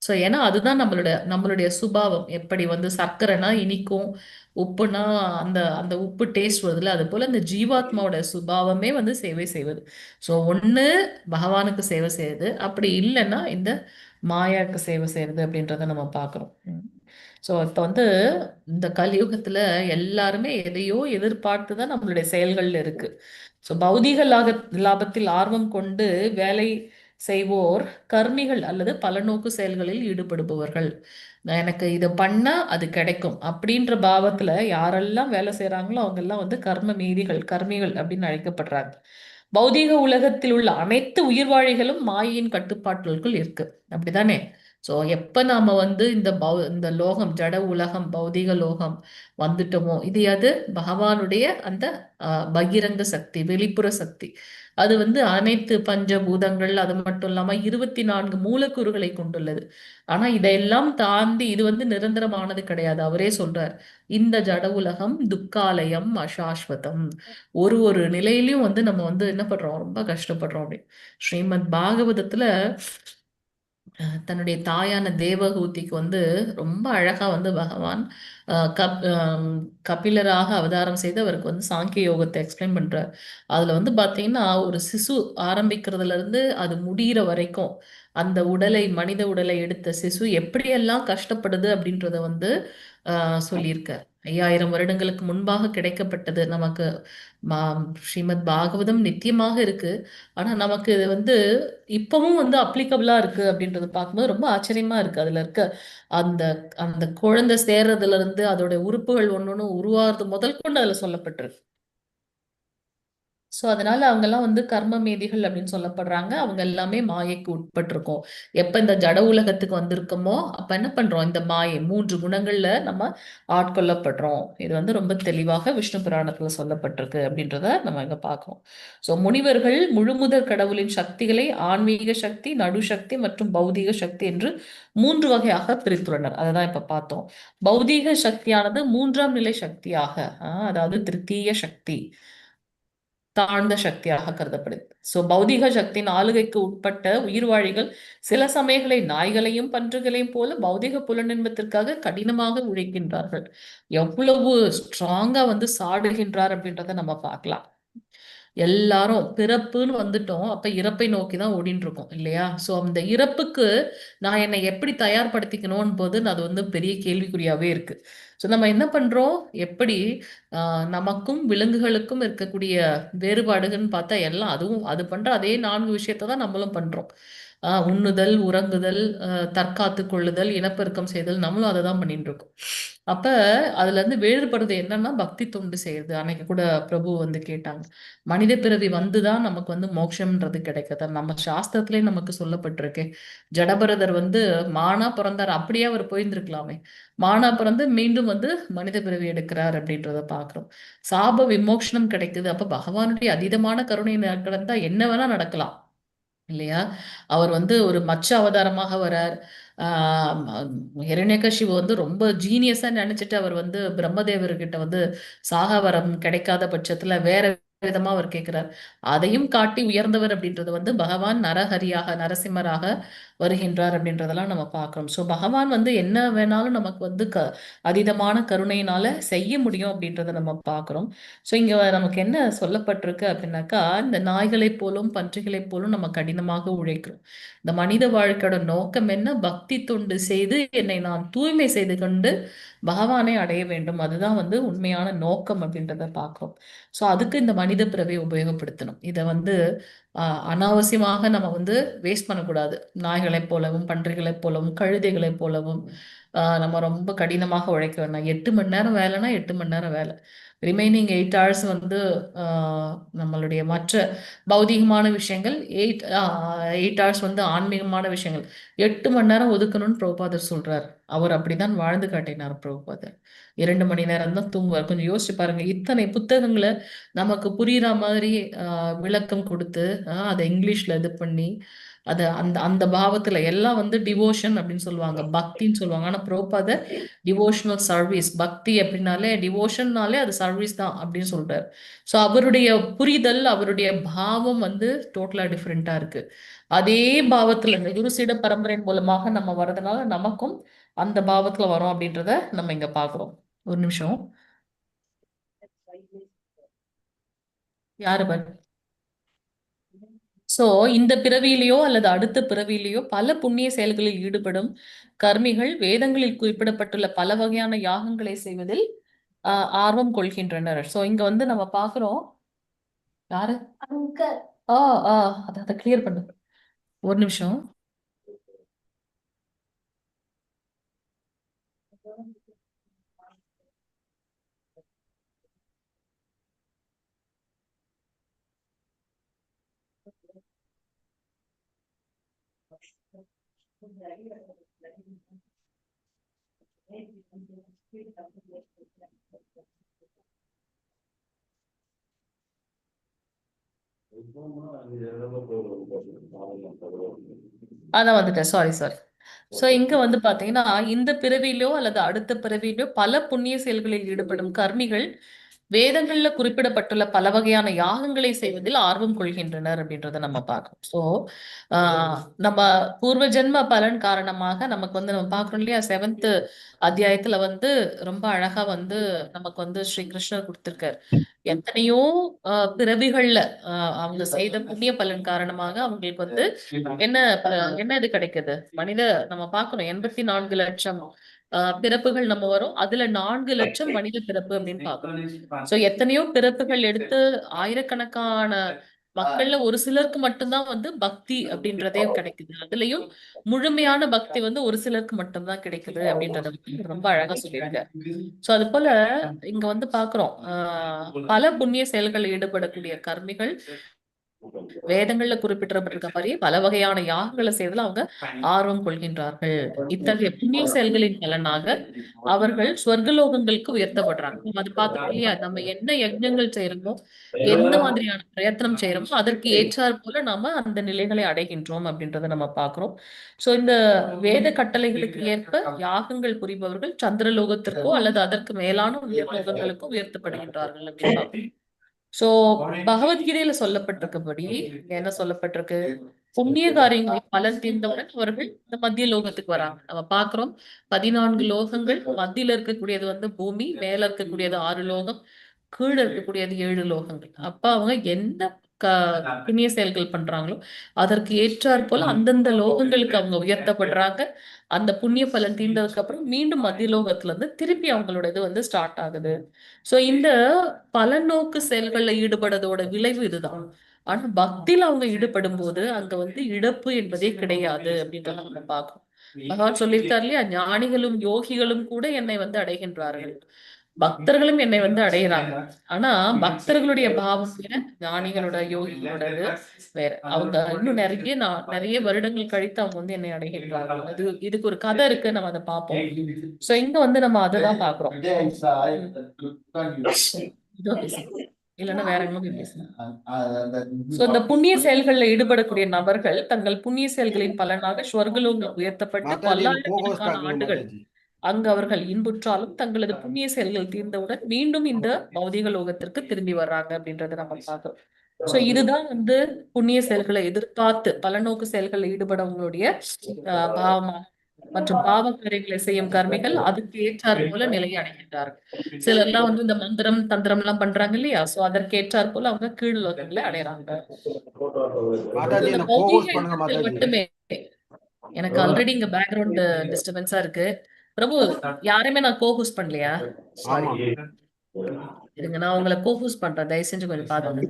ஸோ ஏன்னா அதுதான் நம்மளுடைய சுபாவம். எப்படி வந்து சர்க்கரைனா இனிக்கும், உப்புனா அந்த அந்த உப்பு டேஸ்ட் வருதுல, அது போல இந்த ஜீவாத்மாவோட சுபாவமே வந்து சேவை செய்வது. ஸோ ஒண்ணு பகவானுக்கு சேவை செய்யுது, அப்படி இல்லைன்னா இந்த மாயாவுக்கு சேவை செய்யறது அப்படின்றத நம்ம பார்க்கிறோம். ஸோ இப்போ வந்து இந்த கலியுகத்துல எல்லாருமே எதையோ எதிர்பார்த்து தான் நம்மளுடைய செயல்கள்ல இருக்கு. ஸோ பௌதீக லாபத்தில் ஆர்வம் கொண்டு வேலை செய்வோர் கர்மிகள் அல்லது பலநோக்கு செயல்களில் ஈடுபடுபவர்கள். எனக்கு இதை பண்ணா அது கிடைக்கும் அப்படின்ற பாவத்துல யாரெல்லாம் வேலை செய்யறாங்களோ அவங்க எல்லாம் வந்து கர்ம மீதிகள், கர்மிகள் அப்படின்னு அழைக்கப்படுறாங்க. பௌதீக உலகத்தில் உள்ள அனைத்து உயிர்வாழிகளும் மாயையின் கட்டுப்பாட்டுக்குள் இருக்கு, அப்படிதானே? சோ எப்ப நாம வந்து இந்த லோகம், ஜட உலகம், பௌதீக லோகம் வந்துட்டோமோ, இது அது பகவானுடைய அந்த பகிரங்க சக்தி, வெளிப்புற சக்தி. அது வந்து அனைத்து பஞ்சபூதங்கள், அது மட்டும் இல்லாம 24 மூலக்கூறுகளை கொண்டுள்ளது. ஆனா இதையெல்லாம் தாண்டி இது வந்து நிரந்தரமானது கிடையாது. அவரே சொல்றார், இந்த ஜட உலகம் துக்காலயம் அசாஸ்வதம். ஒரு ஒரு நிலையிலயும் வந்து நம்ம வந்து என்ன பண்றோம், ரொம்ப கஷ்டப்படுறோம் அப்படி. ஸ்ரீமத் பாகவதத்துல தன்னுடைய தாயான தேவகூதிக்கு வந்து ரொம்ப அழகா வந்து பகவான் கபிலராக அவதாரம் செய்து அவருக்கு வந்து சாங்கிய யோகத்தை எக்ஸ்பிளைன் பண்றார். அதுல வந்து பாத்தீங்கன்னா ஒரு சிசு ஆரம்பிக்கிறதுல இருந்து அது முடிகிற வரைக்கும் அந்த உடலை, மனித உடலை எடுத்த சிசு எப்படியெல்லாம் கஷ்டப்படுது அப்படின்றத வந்து சொல்லியிருக்கார். 5000 வருடங்களுக்கு முன்பாக கிடைக்கப்பட்டது நமக்கு. ஸ்ரீமத் பாகவதம் நித்தியமாக இருக்கு. ஆனா நமக்கு இது வந்து இப்பவும் வந்து அப்ளிகபிளா இருக்கு அப்படின்றத பார்க்கும்போது ரொம்ப ஆச்சரியமா இருக்கு. அதுல இருக்க அந்த அந்த குழந்தை சேர்றதுல இருந்து அதோட உறுப்புகள் ஒன்னொன்னு உருவாறது முதல் கொண்டு அதுல சொல்லப்பட்டிருக்கு. சோ அதனால அவங்க எல்லாம் வந்து கர்ம மேதிகள் அப்படின்னு சொல்லப்படுறாங்க. அவங்க எல்லாமே மாயைக்கு உட்பட்டிருக்கோம். எப்ப இந்த ஜட உலகத்துக்கு வந்திருக்கோமோ அப்ப என்ன பண்றோம், இந்த மாயை 3 குணங்கள்ல நம்ம ஆட்கொள்ளப்படுறோம். இது வந்து ரொம்ப தெளிவாக விஷ்ணு புராணத்துல சொல்லப்பட்டிருக்கு அப்படின்றத நம்ம இங்க பார்க்கிறோம். சோ முனிவர்கள் முழுமுதற் கடவுளின் சக்திகளை ஆன்மீக சக்தி, நடு சக்தி மற்றும் பௌதீக சக்தி என்று 3 வகையாக பிரித்துள்ளனர். அததான் இப்ப பார்த்தோம். பௌதீக சக்தியானது 3ஆம் நிலை சக்தியாக, அதாவது திருத்தீய சக்தி, தாழ்ந்த சக்தியாக கருதப்படுது. சோ பௌதிக சக்தியின் ஆளுகைக்கு உட்பட்ட உயிர்வாழிகள் சில சமயங்களை நாய்களையும் பன்றுகளையும் போல பௌதிக புலனின்பத்திற்காக கடினமாக உழைக்கின்றார்கள். எவ்வளவு ஸ்ட்ராங்கா வந்து சாடுகின்றார் அப்படின்றத நம்ம பார்க்கலாம். எல்லாரும் பிறப்புன்னு வந்துட்டோம், அப்ப இறப்பை நோக்கி தான் ஓடிட்டு இருக்கோம் இல்லையா? சோ அந்த இறப்புக்கு நான் என்னை எப்படி தயார்படுத்திக்கணும் போது அது வந்து பெரிய கேள்விக்குறியாவே இருக்கு. சோ நம்ம என்ன பண்றோம், எப்படி நமக்கும் விலங்குகளுக்கும் இருக்கக்கூடிய வேறுபாடுகள்னு பார்த்தா எல்லாம் அதுவும் அது பண்ற அதே 4 விஷயத்தை தான் நம்மளும் பண்றோம். உண்ணுதல், உறங்குதல், தற்காத்து கொள்ளுதல், இனப்பெருக்கம் செய்தல், நம்மளும் அதை தான் பண்ணிட்டு இருக்கோம். அப்ப அதுல இருந்து வேறுபடுறது என்னன்னா பக்தி தொண்டு செய்யறது. அன்னைக்கு கூட பிரபு வந்து கேட்டாங்க, மனித பிறவி வந்துதான் நமக்கு வந்து மோட்சம்ன்றது கிடைக்குது. நம்ம சாஸ்திரத்திலே நமக்கு சொல்லப்பட்டிருக்கு. ஜடபரதர் வந்து மானா பிறந்தார், அப்படியே அவர் போயிருந்திருக்கலாமே. மானா பிறந்து மீண்டும் வந்து மனித பிறவி எடுக்கிறார் அப்படின்றத பாக்குறோம். சாப விமோக்ஷனம் கிடைக்குது. அப்ப பகவானுடைய அதீதமான கருணை நடந்தா என்ன வேணா நடக்கலாம் இல்லையா? அவர் வந்து ஒரு மச்ச அவதாரமாக வரார். ஹிரண்யகசிபு வந்து ரொம்ப ஜீனியஸா நினைச்சிட்டு அவர் வந்து பிரம்மதேவர்கிட்ட வந்து சாக வரம் கிடைக்காத பட்சத்துல வேற விதமா அவர் கேட்கிறார். அதையும் காட்டி உயர்ந்தவர் அப்படின்றது வந்து பகவான் நரஹரியாக, நரசிம்மராக வருகின்றார் அப்படின்றதெல்லாம் நம்ம பார்க்கிறோம். ஸோ பகவான் வந்து என்ன வேணாலும் நமக்கு வந்து அதீதமான கருணையினால செய்ய முடியும் அப்படின்றத நம்ம பார்க்கிறோம். ஸோ இங்க நமக்கு என்ன சொல்லப்பட்டிருக்கு அப்படின்னாக்கா, இந்த நாய்களைப் போலும் பன்றிகளைப் போலும் நம்ம கடினமாக உழைக்கிறோம். இந்த மனித வாழ்க்கையோட நோக்கம் என்ன? பக்தி தொண்டு செய்து என்னை நான் தூய்மை செய்து கொண்டு பகவானை அடைய வேண்டும். அதுதான் வந்து உண்மையான நோக்கம் அப்படின்றத பார்க்கிறோம். ஸோ அதுக்கு இந்த மனித பிறவியை உபயோகப்படுத்தணும். இதை வந்து அனாவசியமாக நம்ம வந்து வேஸ்ட் பண்ணக்கூடாது. நாய்களைப் போலவும், பன்றிகளைப் போலவும், கழுதைகளைப் போலவும் நம்ம ரொம்ப கடினமாக உழைக்க வேண்டாம். 8 மணி நேரம் வேலைன்னா 8 மணி நேரம் வேலை. ரிமைனிங் 8 ஹவர்ஸ் வந்து நம்மளுடைய மற்ற பௌதீகமான விஷயங்கள், 8 ஹவர்ஸ் வந்து ஆன்மீகமான விஷயங்கள் 8 மணி நேரம் ஒதுக்கணும்னு பிரபுபாதர் சொல்றார். அவர் அப்படிதான் வாழ்ந்து காட்டினார் பிரபுபாதர். 2 மணி நேரம் தான் தூங்குவார். கொஞ்சம் யோசிச்சு பாருங்க, இத்தனை புத்தகங்களை நமக்கு புரியுற மாதிரி விளக்கம் கொடுத்து அதை இங்கிலீஷ்ல இது பண்ணி அது அந்த அந்த பாவத்துல எல்லாம் வந்து டிவோஷன் அப்படின்னு சொல்லுவாங்க, பக்தின்னு சொல்லுவாங்க. ஆனா பிரபுபாதர் டிவோஷனல் சர்வீஸ், பக்தி அப்படின்னாலே டிவோஷன்னாலே அது சர்வீஸ் தான் அப்படின்னு சொல்றாரு. ஸோ அவருடைய புரிதல், அவருடைய பாவம் வந்து டோட்டலா டிஃப்ரெண்டா இருக்கு. அதே பாவத்துல இந்த குரு சீட பரம்பரையின் மூலமாக நம்ம வர்றதுனால நமக்கும் அந்த பாவத்துல வரோம் அப்படின்றத நம்ம இங்க பாக்குறோம். ஒரு நிமிஷம், யாரு பாரு. சோ இந்த பிறவியிலேயோ அல்லது அடுத்த பிறவியிலேயோ பல புண்ணிய செயல்களில் ஈடுபடும் கர்மிகள் வேதங்களில் குறிப்பிடப்பட்டுள்ள பல வகையான யாகங்களை செய்வதில் ஆர்வம் கொள்கின்றனர். சோ இங்க வந்து நம்ம பாக்குறோம், யாரு ஆ ஆ அதை கிளியர் பண்ணு. ஒரு நிமிஷம். அதான் வந்துட்டேன், சாரி சாரி. சோ இங்க வந்து பாத்தீங்கன்னா, இந்த பிறவியிலோ அல்லது அடுத்த பிறவியிலோ பல புண்ணிய செயல்களில் ஈடுபடும் கர்மிகள் வேதங்கள்ல குறிப்பிடப்பட்டுள்ள பல வகையான யாகங்களை செய்வதில் ஆர்வம் கொள்கின்றனர் அப்படின்றத நம்ம பார்க்கணும். சோ நம்ம பூர்வ ஜென்ம பலன் காரணமாக நமக்கு வந்து நம்ம பார்க்கறோம் இல்லையா, 7th அத்தியாயத்துல வந்து ரொம்ப அழகா வந்து நமக்கு வந்து ஸ்ரீ கிருஷ்ணர் கொடுத்திருக்காரு. எத்தனையோ பிறவிகள்ல அவங்க செய்த புண்ணிய பலன் காரணமாக அவங்களுக்கு வந்து என்ன என்ன இது கிடைக்குது, மனித நம்ம பார்க்கணும் 84 லட்சம் பிறப்புகள் நம்ம வரும். அதுல 4 லட்சம் மனித பிறப்பு அப்படின்னு பார்க்கணும். சோ எத்தனையோ பிறப்புகள் எடுத்து ஆயிரக்கணக்கான மக்கள்ல ஒரு சிலருக்கு மட்டும்தான் வந்து பக்தி அப்படின்றதே கிடைக்குது. அதுலயும் முழுமையான பக்தி வந்து ஒரு சிலருக்கு மட்டும்தான் கிடைக்குது அப்படின்றத வந்து ரொம்ப அழகா சொல்லியிருக்காரு. சோ அது போல இங்க வந்து பாக்குறோம் பல புண்ணிய செயல்களில் ஈடுபடக்கூடிய கர்மிகள் வேதங்கள்ல குறிப்பிட்டிருக்க மாதிரி பல வகையான யாகங்களை செய்வதில் அவங்க ஆர்வம் கொள்கின்றார்கள். இத்தகைய புண்ணிய செயல்களின் பலனாக அவர்கள் சொர்க்கலோகங்களுக்கு உயர்த்தப்படுறாங்க. அது பார்த்தோம் இல்லையா, நம்ம என்ன யஜ்ஞங்கள் செய்யறோமோ, எந்த மாதிரியான பிரயத்தனம் செய்யறோமோ அதற்கு ஏற்றாற் போல நாம அந்த நிலைகளை அடைகின்றோம் அப்படின்றத நம்ம பாக்குறோம். சோ இந்த வேத கட்டளைகளுக்கு ஏற்ப யாகங்கள் புரிபவர்கள் சந்திரலோகத்திற்கோ அல்லது அதற்கு மேலான உயர் லோகங்களுக்கோ உயர்த்தப்படுகின்றார்கள் அப்படின்னு. சோ பகவத்கீதையில சொல்லப்பட்டிருக்கபடி என்ன சொல்லப்பட்டிருக்கு, புண்ணிய காரியங்களை பலன் தீர்ந்தவுடன் அவர்கள் இந்த மத்திய லோகத்துக்கு வராங்க. நம்ம பாக்குறோம் 14 லோகங்கள், மத்தியில இருக்கக்கூடியது வந்து பூமி, மேல இருக்கக்கூடியது 6 லோகம், கீழே இருக்கக்கூடியது 7 லோகங்கள். அப்ப அவங்க என்ன புண்ணிய செயல்கள் பண்றாங்களோ அதற்கு ஏற்றாற் போல அந்தந்த லோகங்களுக்கு அவங்க உயர்த்தப்படுறாங்க. அந்த புண்ணிய பலன் தீர்ந்ததுக்கு அப்புறம் மீண்டும் மத்திய லோகத்துல இருந்து திருப்பி அவங்களோட இது வந்து ஸ்டார்ட் ஆகுது. சோ இந்த பலநோக்கு செயல்கள்ல ஈடுபடுறதோட விளைவு இதுதான். ஆனா பக்தியில அவங்க ஈடுபடும் போது அங்க வந்து இழப்பு என்பதே கிடையாது அப்படின்றத நம்ம பார்க்கணும். பகவான் சொல்லியிருக்காரு இல்லையா, ஞானிகளும் யோகிகளும் கூட என்னை வந்து அடைகின்றார்கள், பக்தர்களும் என்னை வந்து அடையிறாங்க. ஆனா பக்தர்களுடைய பாவம் வேற, ஞானிகளோட யோகிகளோடது வேற. அவங்க இன்னும் நிறைய வருடங்கள் கழித்து அவங்க வந்து என்னை அடைகின்றார்கள். இதுக்கு ஒரு கதை இருக்கு, நம்ம அதை பார்ப்போம். சோ இங்க வந்து நம்ம அததான் பாக்குறோம். இல்லைன்னா வேற எங்க போய் பேசணும். சோ இந்த புண்ணிய செயல்கள்ல ஈடுபடக்கூடிய நபர்கள் தங்கள் புண்ணிய செயல்களின் பலனாக ஸ்வர்கலோகம் உயர்த்தப்பட்டு பல்லாயிரக்கணக்கான ஆண்டுகள் அங்கு அவர்கள் இன்புற்றாலும் தங்களது புண்ணிய செயல்கள் தீர்ந்தவுடன் மீண்டும் இந்த பௌதிக லோகத்திற்கு திரும்பி வர்றாங்க அப்படின்றத நம்ம பார்க்கிறோம். சோ இதுதான் வந்து புண்ணிய செயல்களை எதிர்பார்த்து பலநோக்கு செயல்களில் ஈடுபடவங்களுடைய பாவமா மற்றும் பாவ காரியங்களை செய்யும் கர்மிகள் அதுக்கு ஏற்றாற் போல நிலையை அடைகின்றார்கள். சிலர் எல்லாம் வந்து இந்த மந்திரம் தந்திரம் எல்லாம் பண்றாங்க இல்லையா, சோ அதற்கு ஏற்றாற் போல அவங்க கீழ் லோகங்களை அடையறாங்க. மட்டுமே எனக்கு ஆல்ரெடி இங்க பேக்ரவுண்ட் டிஸ்டர்பன்ஸா இருக்கு. பிரபு, யாருமே நான் கோஹூஸ் பண்ணலையா? இருங்க, நான் உங்களை கோஹூஸ் பண்றேன், தயவு செஞ்சு கொஞ்சம் பாத்துங்க.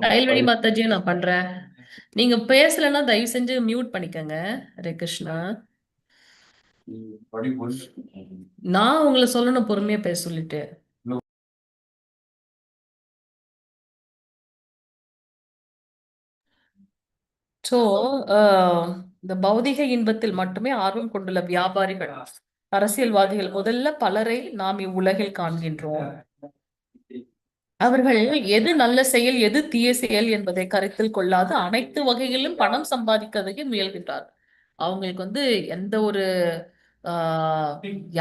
கைல்வழி மாதாஜியும் நான் பண்றேன். நீங்க பேசலன்னா தயவு செஞ்சு மியூட் பண்ணிக்கங்க. ஹரே கிருஷ்ணா. நான் உங்களை சொல்லணும் பொறுமையா பேச சொல்லிட்டு. சோ இந்த பௌதிக இன்பத்தில் மட்டுமே ஆர்வம் கொண்டுள்ள வியாபாரிகள், அரசியல்வாதிகள் முதல்ல பலரை நாம் இவ்வுலகில் காண்கின்றோம். அவர்கள் எது நல்ல செயல் எது தீய செயல் என்பதை கருத்தில் கொள்ளாது அனைத்து வகையிலும் பணம் சம்பாதிக்கிறதுக்கு முயல்கின்றார். அவங்களுக்கு வந்து எந்த ஒரு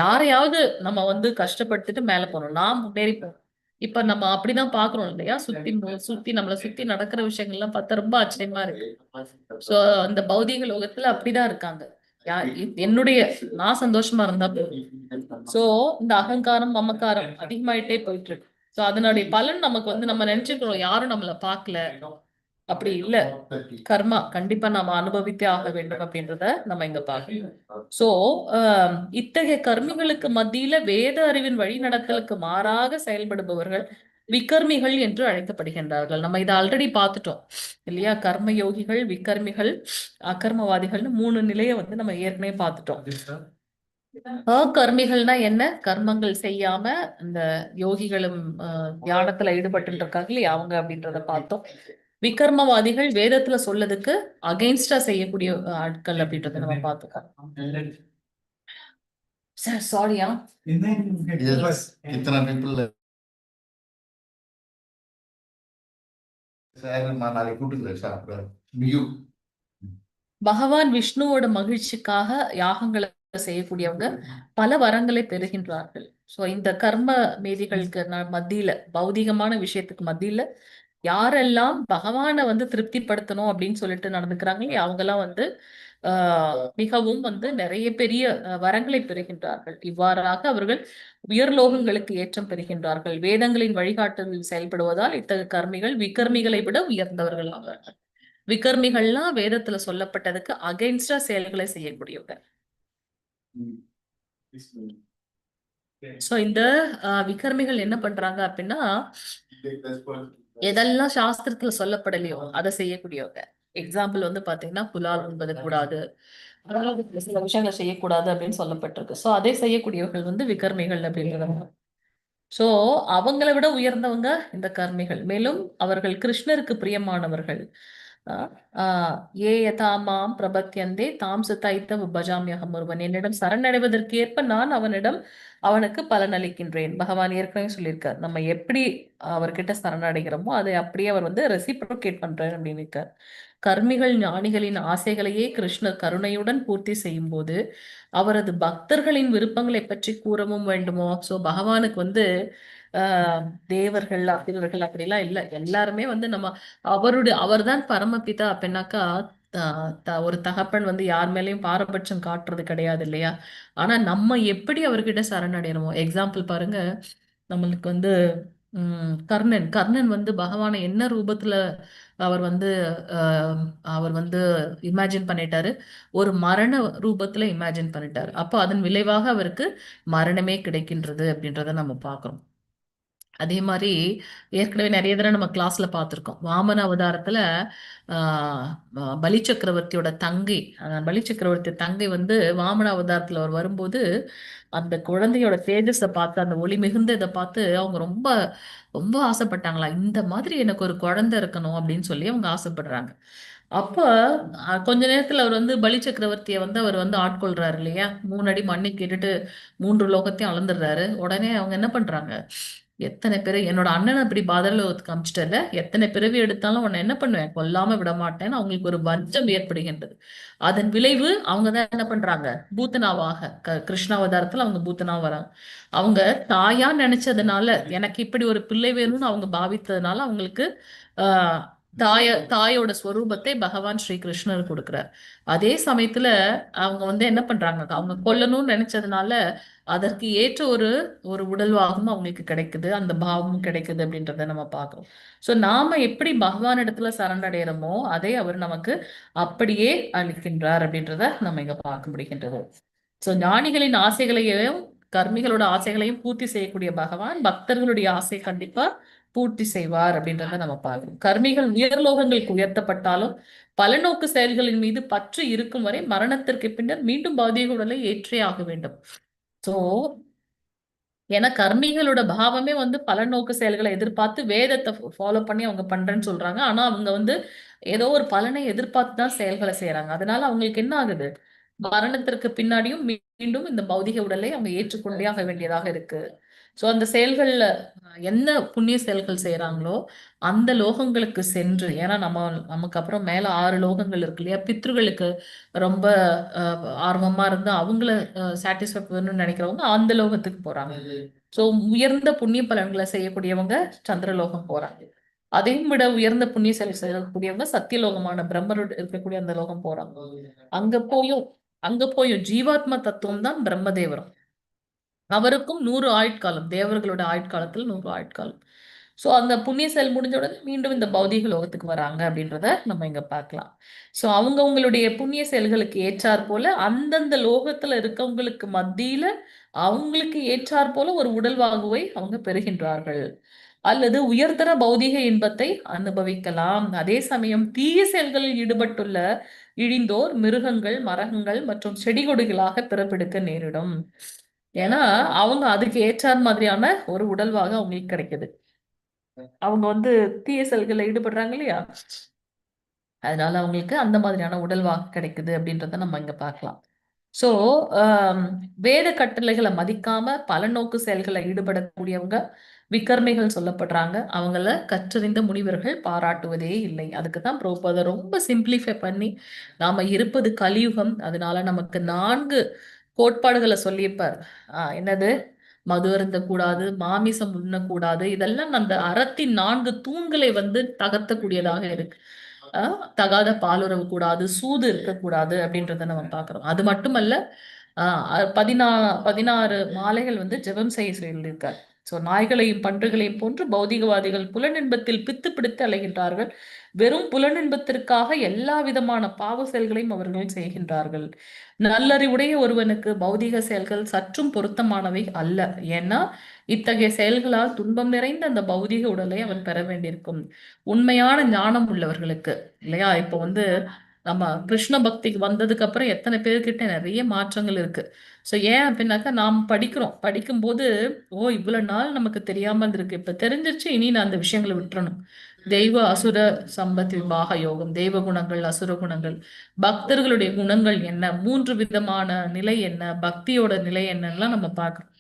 யாரையாவது நம்ம வந்து கஷ்டப்படுத்திட்டு மேல போறோம், நான் முன்னேறி போறோம். இப்ப நம்ம அப்படிதான் பாக்குறோம் இல்லையா, சுத்தி நம்மளை சுத்தி நடக்கிற விஷயங்கள்லாம் பார்த்தா ரொம்ப ஆச்சரியமா இருக்கு. சோ அந்த பௌதிக லோகத்துல அப்படிதான் இருக்காங்க. என்னுடைய நான் சந்தோஷமா இருந்தா போதும். சோ இந்த அகங்காரம் மமக்காரம் அதிகமாயிட்டே போயிட்டு இருக்கு. சோ அதனுடைய பலன் நமக்கு வந்து நம்ம நினைச்சுக்கிறோம் யாரும் நம்மள பாக்கல, அப்படி இல்ல. கர்மா கண்டிப்பா நாம அனுபவித்தே ஆக வேண்டும் அப்படின்றத நம்ம இங்க பார்க்கணும். சோ இத்தகைய கர்மிகளுக்கு மத்தியில வேத அறிவின் வழிநடத்தலுக்கு மாறாக செயல்படுபவர்கள் விகர்மிகள் என்று அழைக்கப்படுகின்றார்கள். நம்ம இதை ஆல்ரெடி பார்த்துட்டோம் இல்லையா, கர்மயோகிகள், விகர்மிகள், அகர்மவாதிகள்னு 3 நிலையை வந்து நம்ம ஏற்கனவே பார்த்துட்டோம். அகர்மிகள்னா என்ன, கர்மங்கள் செய்யாம இந்த யோகிகளும் தியானத்துல ஈடுபட்டு இருக்காங்க இல்லையா அவங்க அப்படின்றத பார்த்தோம். விகர்மவாதிகள் வேதத்துல சொல்லதுக்கு அகைன்ஸ்டா செய்யக்கூடிய ஆட்கள் அப்படின்றத நம்ம பார்த்துக்கோம். சாரியா பகவான் விஷ்ணுவோட மகிழ்ச்சிக்காக யாகங்களை செய்யக்கூடியவங்க பல வரங்களை பெறுகின்றார்கள். சோ இந்த கர்ம மேதிகளுக்கு மத்தியில, பௌதிகமான விஷயத்துக்கு மத்தியில யாரெல்லாம் பகவானை வந்து திருப்திப்படுத்தணும் அப்படின்னு சொல்லிட்டு நடந்துக்கிறாங்களே அவங்க எல்லாம் வந்து மிகவும் வந்து நிறைய பெரிய வரங்களை பெறுகின்றார்கள். இவ்வாறாக அவர்கள் உயர்லோகங்களுக்கு ஏற்றம் பெறுகின்றார்கள். வேதங்களின் வழிகாட்டுதலில் செயல்படுவதால் இத்தகைய கர்மிகள் விகர்மிகளை விட உயர்ந்தவர்கள் ஆவார்கள். விகர்மிகள்லாம் வேதத்துல சொல்லப்பட்டதுக்கு அகைன்ஸ்டா செயல்களை செய்யக்கூடியவங்க. சோ இந்த விகர்மிகள் என்ன பண்றாங்க அப்படின்னா, எதெல்லாம் சாஸ்திரத்துல சொல்லப்படலையோ அதை செய்யக்கூடியவங்க. எக்ஸாம்பிள் வந்து பாத்தீங்கன்னா புலால் உண்பது கூடாது, அதாவது சில விஷயங்களை செய்யக்கூடாது அப்படின்னு சொல்லப்பட்டிருக்கு. சோ அதை செய்யக்கூடியவர்கள் வந்து விகர்மிகள் அப்படின்றவங்க. சோ அவங்களை விட உயர்ந்தவங்க இந்த கர்மிகள். மேலும் அவர்கள் கிருஷ்ணருக்கு பிரியமானவர்கள். ஆஹ் ஆஹ் ஏ யதாமாம் பிரபத்யந்தே தாம் சுதைத்த பஜாமியகம் ஒருவன், என்னிடம் சரணடைவதற்கு ஏற்ப நான் அவனுக்கு பலன் அளிக்கின்றேன். பகவான் ஏற்கனவே சொல்லியிருக்கார், நம்ம எப்படி அவர்கிட்ட சரணடைகிறோமோ அதை அப்படியே அவர் வந்து ரெசிப்ரோகேட் பண்றாரு அப்படின்னு இருக்கார். கர்மிகள் ஞானிகளின் ஆசைகளையே கிருஷ்ணர் கருணையுடன் பூர்த்தி செய்யும் போது அவரது பக்தர்களின் விருப்பங்களை பற்றி கூறவும் வேண்டுமோ? சோ பகவானுக்கு வந்து ஆஹ் தேவர்கள் அசுரர்கள் அப்படிலாம் இல்ல, எல்லாருமே வந்து நம்ம அவர்தான் பரமபிதா அப்படின்னாக்கா, ஒரு தகப்பன் வந்து யார் மேலயும் பாரபட்சம் காட்டுறது கிடையாது இல்லையா? ஆனா நம்ம எப்படி அவர்கிட்ட சரணடைறோமோ, எக்ஸாம்பிள் பாருங்க, நம்மளுக்கு வந்து கர்ணன் கர்ணன் வந்து பகவானை என்ன ரூபத்துல அவர் வந்து ஆஹ் அவர் வந்து இமேஜின் பண்ணிட்டாரு, ஒரு மரண ரூபத்துல இமேஜின் பண்ணிட்டாரு. அப்போ அதன் விளைவாக அவருக்கு மரணமே கிடைக்கின்றது அப்படின்றத நம்ம பார்க்கிறோம். அதே மாதிரி ஏற்கனவே நிறைய தடவை நம்ம கிளாஸ்ல பார்த்திருக்கோம். வாமன அவதாரத்துல ஆஹ் பலி சக்கரவர்த்தியோட தங்கை, பலி சக்கரவர்த்தி தங்கை வந்து வாமன அவதாரத்துல அவர் வரும்போது அந்த குழந்தையோட தேஜஸை பார்த்து, அந்த ஒளி மிகுந்த இதை பார்த்து அவங்க ரொம்ப ரொம்ப ஆசைப்பட்டாங்களா, இந்த மாதிரி எனக்கு ஒரு குழந்தை இருக்கணும் அப்படின்னு சொல்லி அவங்க ஆசைப்படுறாங்க. அப்ப கொஞ்ச நேரத்துல அவர் வந்து பலி சக்கரவர்த்தியை வந்து அவர் வந்து ஆட்கொள்றாரு இல்லையா? 3 அடி மண்ணை கேட்டுட்டு 3 லோகத்தையும் அளந்துடுறாரு. உடனே அவங்க என்ன பண்றாங்க, எத்தனை பேரு என்னோட அண்ணனை இப்படி பாதாளத்துக்கு அமிச்சிட்டல, எத்தனை பிறவி எடுத்தாலும் உன்னை என்ன பண்ணுவேன், கொல்லாம விட மாட்டேன்னு அவங்களுக்கு ஒரு வஞ்சம் ஏற்படுகின்றது. அதன் விளைவு அவங்க தான் என்ன பண்றாங்க, பூத்தனாவாக கிருஷ்ணாவதாரத்துல அவங்க பூத்தனா வராங்க. அவங்க தாயா நினைச்சதுனால, எனக்கு இப்படி ஒரு பிள்ளை வேணும்னு அவங்க பாவித்ததுனால அவங்களுக்கு ஆஹ் தாயோட ஸ்வரூபத்தை பகவான் ஸ்ரீ கிருஷ்ணர் கொடுக்கிறார். அதே சமயத்துல அவங்க வந்து என்ன பண்றாங்க, அவங்க கொல்லணும்னு நினைச்சதுனால அதற்கு ஏற்ற ஒரு ஒரு உடல்வாகவும் அவங்களுக்கு கிடைக்குது, அந்த பாவமும் கிடைக்குது அப்படின்றத நம்ம பார்க்கிறோம். சோ நாம எப்படி பகவான் இடத்துல சரணடைகிறோமோ அதை அவர் நமக்கு அப்படியே அளிக்கின்றார் அப்படின்றத நம்ம இங்க பார்க்க முடிகின்றது. சோ ஞானிகளின் ஆசைகளையும் கர்மிகளோட ஆசைகளையும் பூர்த்தி செய்யக்கூடிய பகவான் பக்தர்களுடைய ஆசை கண்டிப்பா பூர்த்தி செய்வார் அப்படின்றத நம்ம பார்க்கணும். கர்மிகள் உயர்லோகங்களுக்கு உயர்த்தப்பட்டாலும் பலநோக்கு செயல்களின் மீது பற்று இருக்கும் வரை மரணத்திற்கு பின்னர் மீண்டும் பௌதீக உடலை ஏற்றே ஆக வேண்டும். சோ ஏன்னா கர்மிகளோட பாவமே வந்து பலநோக்கு செயல்களை எதிர்பார்த்து வேதத்தை ஃபாலோ பண்ணி அவங்க பண்றேன்னு சொல்றாங்க. ஆனா அவங்க வந்து ஏதோ ஒரு பலனை எதிர்பார்த்து தான் செயல்களை செய்யறாங்க. அதனால அவங்களுக்கு என்ன ஆகுது, மரணத்திற்கு பின்னாடியும் மீண்டும் இந்த பௌதிக உடலை அவங்க ஏற்றுக்கொண்டே ஆக வேண்டியதாக இருக்கு. சோ அந்த செயல்கள்ல என்ன புண்ணிய செயல்கள் செய்யறாங்களோ அந்த லோகங்களுக்கு சென்று, ஏன்னா நமக்கு அப்புறம் மேல 6 லோகங்கள் இருக்கு இல்லையா, பித்ருகளுக்கு ரொம்ப ஆர்வமா இருந்து அவங்கள சாட்டிஸ்ஃபை பண்ணணும்னு நினைக்கிறவங்க அந்த லோகத்துக்கு போறாங்க. சோ உயர்ந்த புண்ணிய பலன்களை செய்யக்கூடியவங்க சந்திரலோகம் போறாங்க. அதையும் விட உயர்ந்த புண்ணிய செயல் செய்யக்கூடியவங்க சத்தியலோகமான பிரம்மரோட இருக்கக்கூடிய அந்த லோகம் போறாங்க. அங்க போயும் ஜீவாத்ம தத்துவம் தான் பிரம்மதேவரும். அவருக்கும் 100 ஆயுட்காலம், தேவர்களோட ஆயுட்காலத்தில் 100 ஆயுட்காலம். சோ அந்த புண்ணிய செயல் முடிஞ்ச உடனே மீண்டும் இந்த பௌதீக லோகத்துக்கு வராங்க அப்படின்றத நம்ம இங்க பார்க்கலாம். சோ அவங்களுடைய புண்ணிய செயல்களுக்கு ஏற்றாற் போல அந்தந்த லோகத்துல இருக்கவங்களுக்கு மத்தியில அவங்களுக்கு ஏற்றாற் போல ஒரு உடல்வாகுவை அவங்க பெறுகின்றார்கள், அல்லது உயர்தர பௌதீக இன்பத்தை அனுபவிக்கலாம். அதே சமயம் தீய செயல்களில் ஈடுபட்டுள்ள இழிந்தோர் மிருகங்கள், மரங்கள் மற்றும் செடி கொடிகளாக பிறப்பெடுக்க நேரிடும். ஏன்னா அவங்க அதுக்கு ஏற்றார் மாதிரியான ஒரு உடல்வாக அவங்களுக்கு கிடைக்குது. அவங்க வந்து தீய செயல்களில் ஈடுபடுறாங்க இல்லையா, அதனால அவங்களுக்கு அந்த மாதிரியான உடல்வாக கிடைக்குது அப்படின்றத நம்ம இங்க பார்க்கலாம். சோ வேத கட்டளைகளை மதிக்காம பல நோக்கு செயல்களை ஈடுபடக்கூடியவங்க விகர்மிகள் சொல்லப்படுறாங்க. அவங்கள கற்றறிந்த முனிவர்கள் பாராட்டுவதே இல்லை. அதுக்குதான் பிரபுபாதர் ரொம்ப சிம்பிளிஃபை பண்ணி, நாம இருப்பது கலியுகம், அதனால நமக்கு 4 கோட்பாடுகளை சொல்லியிருப்பார். என்னது, மது அருந்தக்கூடாது, மாமிசம் உண்ணக்கூடாது, இதெல்லாம் அந்த அறத்தின் 4 தூண்களை வந்து தகர்த்தக்கூடியதாக இருக்கு. தகாத பாலுறவு கூடாது, சூது இருக்கக்கூடாது அப்படின்றத நம்ம பார்க்கிறோம். அது மட்டுமல்ல, 16 மாலைகள் வந்து ஜெபம் செய்ய சொல்லியிருக்கார். சோ நாய்களையும் பன்றிகளையும் போன்று பௌதிகவாதிகள் புலனின்பத்தில் பித்து பிடித்து அலைகின்றார்கள். வெறும் புலனின்பத்திற்காக எல்லா விதமான பாவ செயல்களையும் அவர்கள் செய்கின்றார்கள். நல்லறிவுடைய ஒருவனுக்கு பௌதிக செயல்கள் சற்றும் பொருத்தமானவை அல்ல. ஏன்னா இத்தகைய செயல்களால் துன்பம் நிறைந்த அந்த பௌதிக உடலை அவன் பெற வேண்டியிருக்கும். உண்மையான ஞானம் உள்ளவர்களுக்கு இல்லையா, இப்ப நம்ம கிருஷ்ண பக்திக்கு வந்ததுக்கு அப்புறம் எத்தனை பேர்கிட்ட நிறைய மாற்றங்கள் இருக்கு. ஸோ ஏன் அப்படின்னாக்கா நாம் படிக்கும்போது இவ்வளவு நாள் நமக்கு தெரியாம இருந்திருக்கு, இப்ப தெரிஞ்சிருச்சு, இனி நான் அந்த விஷயங்களை விட்டுறணும். தெய்வ அசுர சம்பத் விபாக யோகம், தெய்வ குணங்கள் அசுர குணங்கள், பக்தர்களுடைய குணங்கள் என்ன, 3 விதமான நிலை என்ன, பக்தியோட நிலை என்னெல்லாம் நம்ம பார்க்கிறோம்.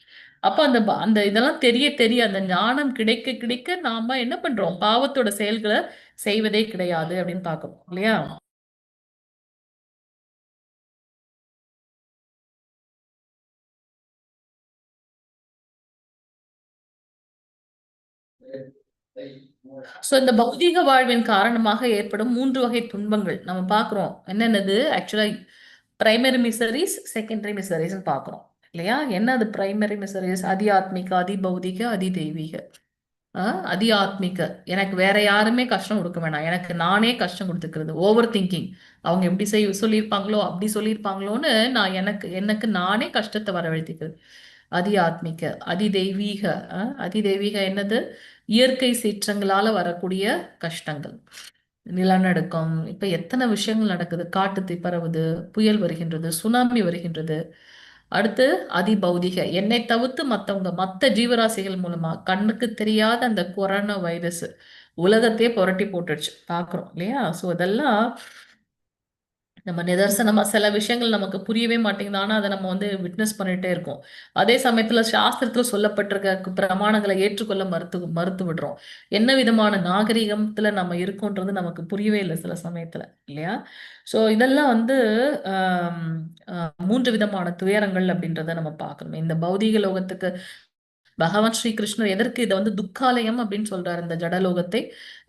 அப்ப அந்த இதெல்லாம் தெரிய அந்த ஞானம் கிடைக்க கிடைக்க நாம என்ன பண்றோம், பாவத்தோட செயல்களை செய்வதே கிடையாது அப்படின்னு பார்க்கணும் இல்லையா. சோ இந்த பௌதீக வாழ்வின் காரணமாக ஏற்படும் 3 வகை துன்பங்கள் நம்ம பார்க்கிறோம். என்னென்னது, ஆக்சுவலா பிரைமரி மிசரிஸ், செகண்டரி மிசரிஸ் பார்க்கிறோம் இல்லையா. என்னது பிரைமரி மிசரிஸ்? அதி ஆத்மிக, அதி பௌதிக, அதி தெய்வீக. அதி ஆத்மிக, எனக்கு வேற யாருமே கஷ்டம் கொடுக்க வேணாம், எனக்கு நானே கஷ்டம் கொடுத்துக்கிறது. ஓவர் திங்கிங், அவங்க எப்படி சொல்லியிருப்பாங்களோ அப்படி சொல்லியிருப்பாங்களோன்னு நான் எனக்கு நானே கஷ்டத்தை வரவழைத்துக்கிறது. அதி ஆத்மிக. அதி தெய்வீக. அதி தெய்வீக என்னது, இயற்கை சீற்றங்களால வரக்கூடிய கஷ்டங்கள், நிலநடுக்கம், இப்ப எத்தனை விஷயங்கள் நடக்குது, காட்டுத்தீ பரவுது, புயல் வருகின்றது, சுனாமி வருகின்றது. அடுத்து அதிபௌதிக, என்னை தவிர்த்து மத்த ஜீவராசிகள் மூலமா கண்ணுக்கு தெரியாத அந்த கொரோனா வைரஸ் உலகத்தையே புரட்டி போட்டுடுச்சு, பாக்குறோம் இல்லையா. சோ இதெல்லாம் நம்ம நிதர்சனமா சில விஷயங்கள் நமக்கு புரியவே மாட்டேங்குது, ஆனா அதை நம்ம விட்னஸ் பண்ணிட்டே இருக்கோம். அதே சமயத்துல சாஸ்திரத்துல சொல்லப்பட்டிருக்க பிரமாணங்களை ஏற்றுக்கொள்ள மறுத்து விடுறோம். என்ன விதமான நாகரிகத்துல நம்ம இருக்கோன்றது நமக்கு புரியவே இல்லை சில சமயத்துல இல்லையா. சோ இதெல்லாம் 3 விதமான துயரங்கள் அப்படின்றத நம்ம பார்க்கணும். இந்த பௌதீக லோகத்துக்கு பகவான் ஸ்ரீ கிருஷ்ணர் எதற்கு இதை துக்காலயம் அப்படின்னு சொல்றாரு, இந்த ஜடலோகத்தை.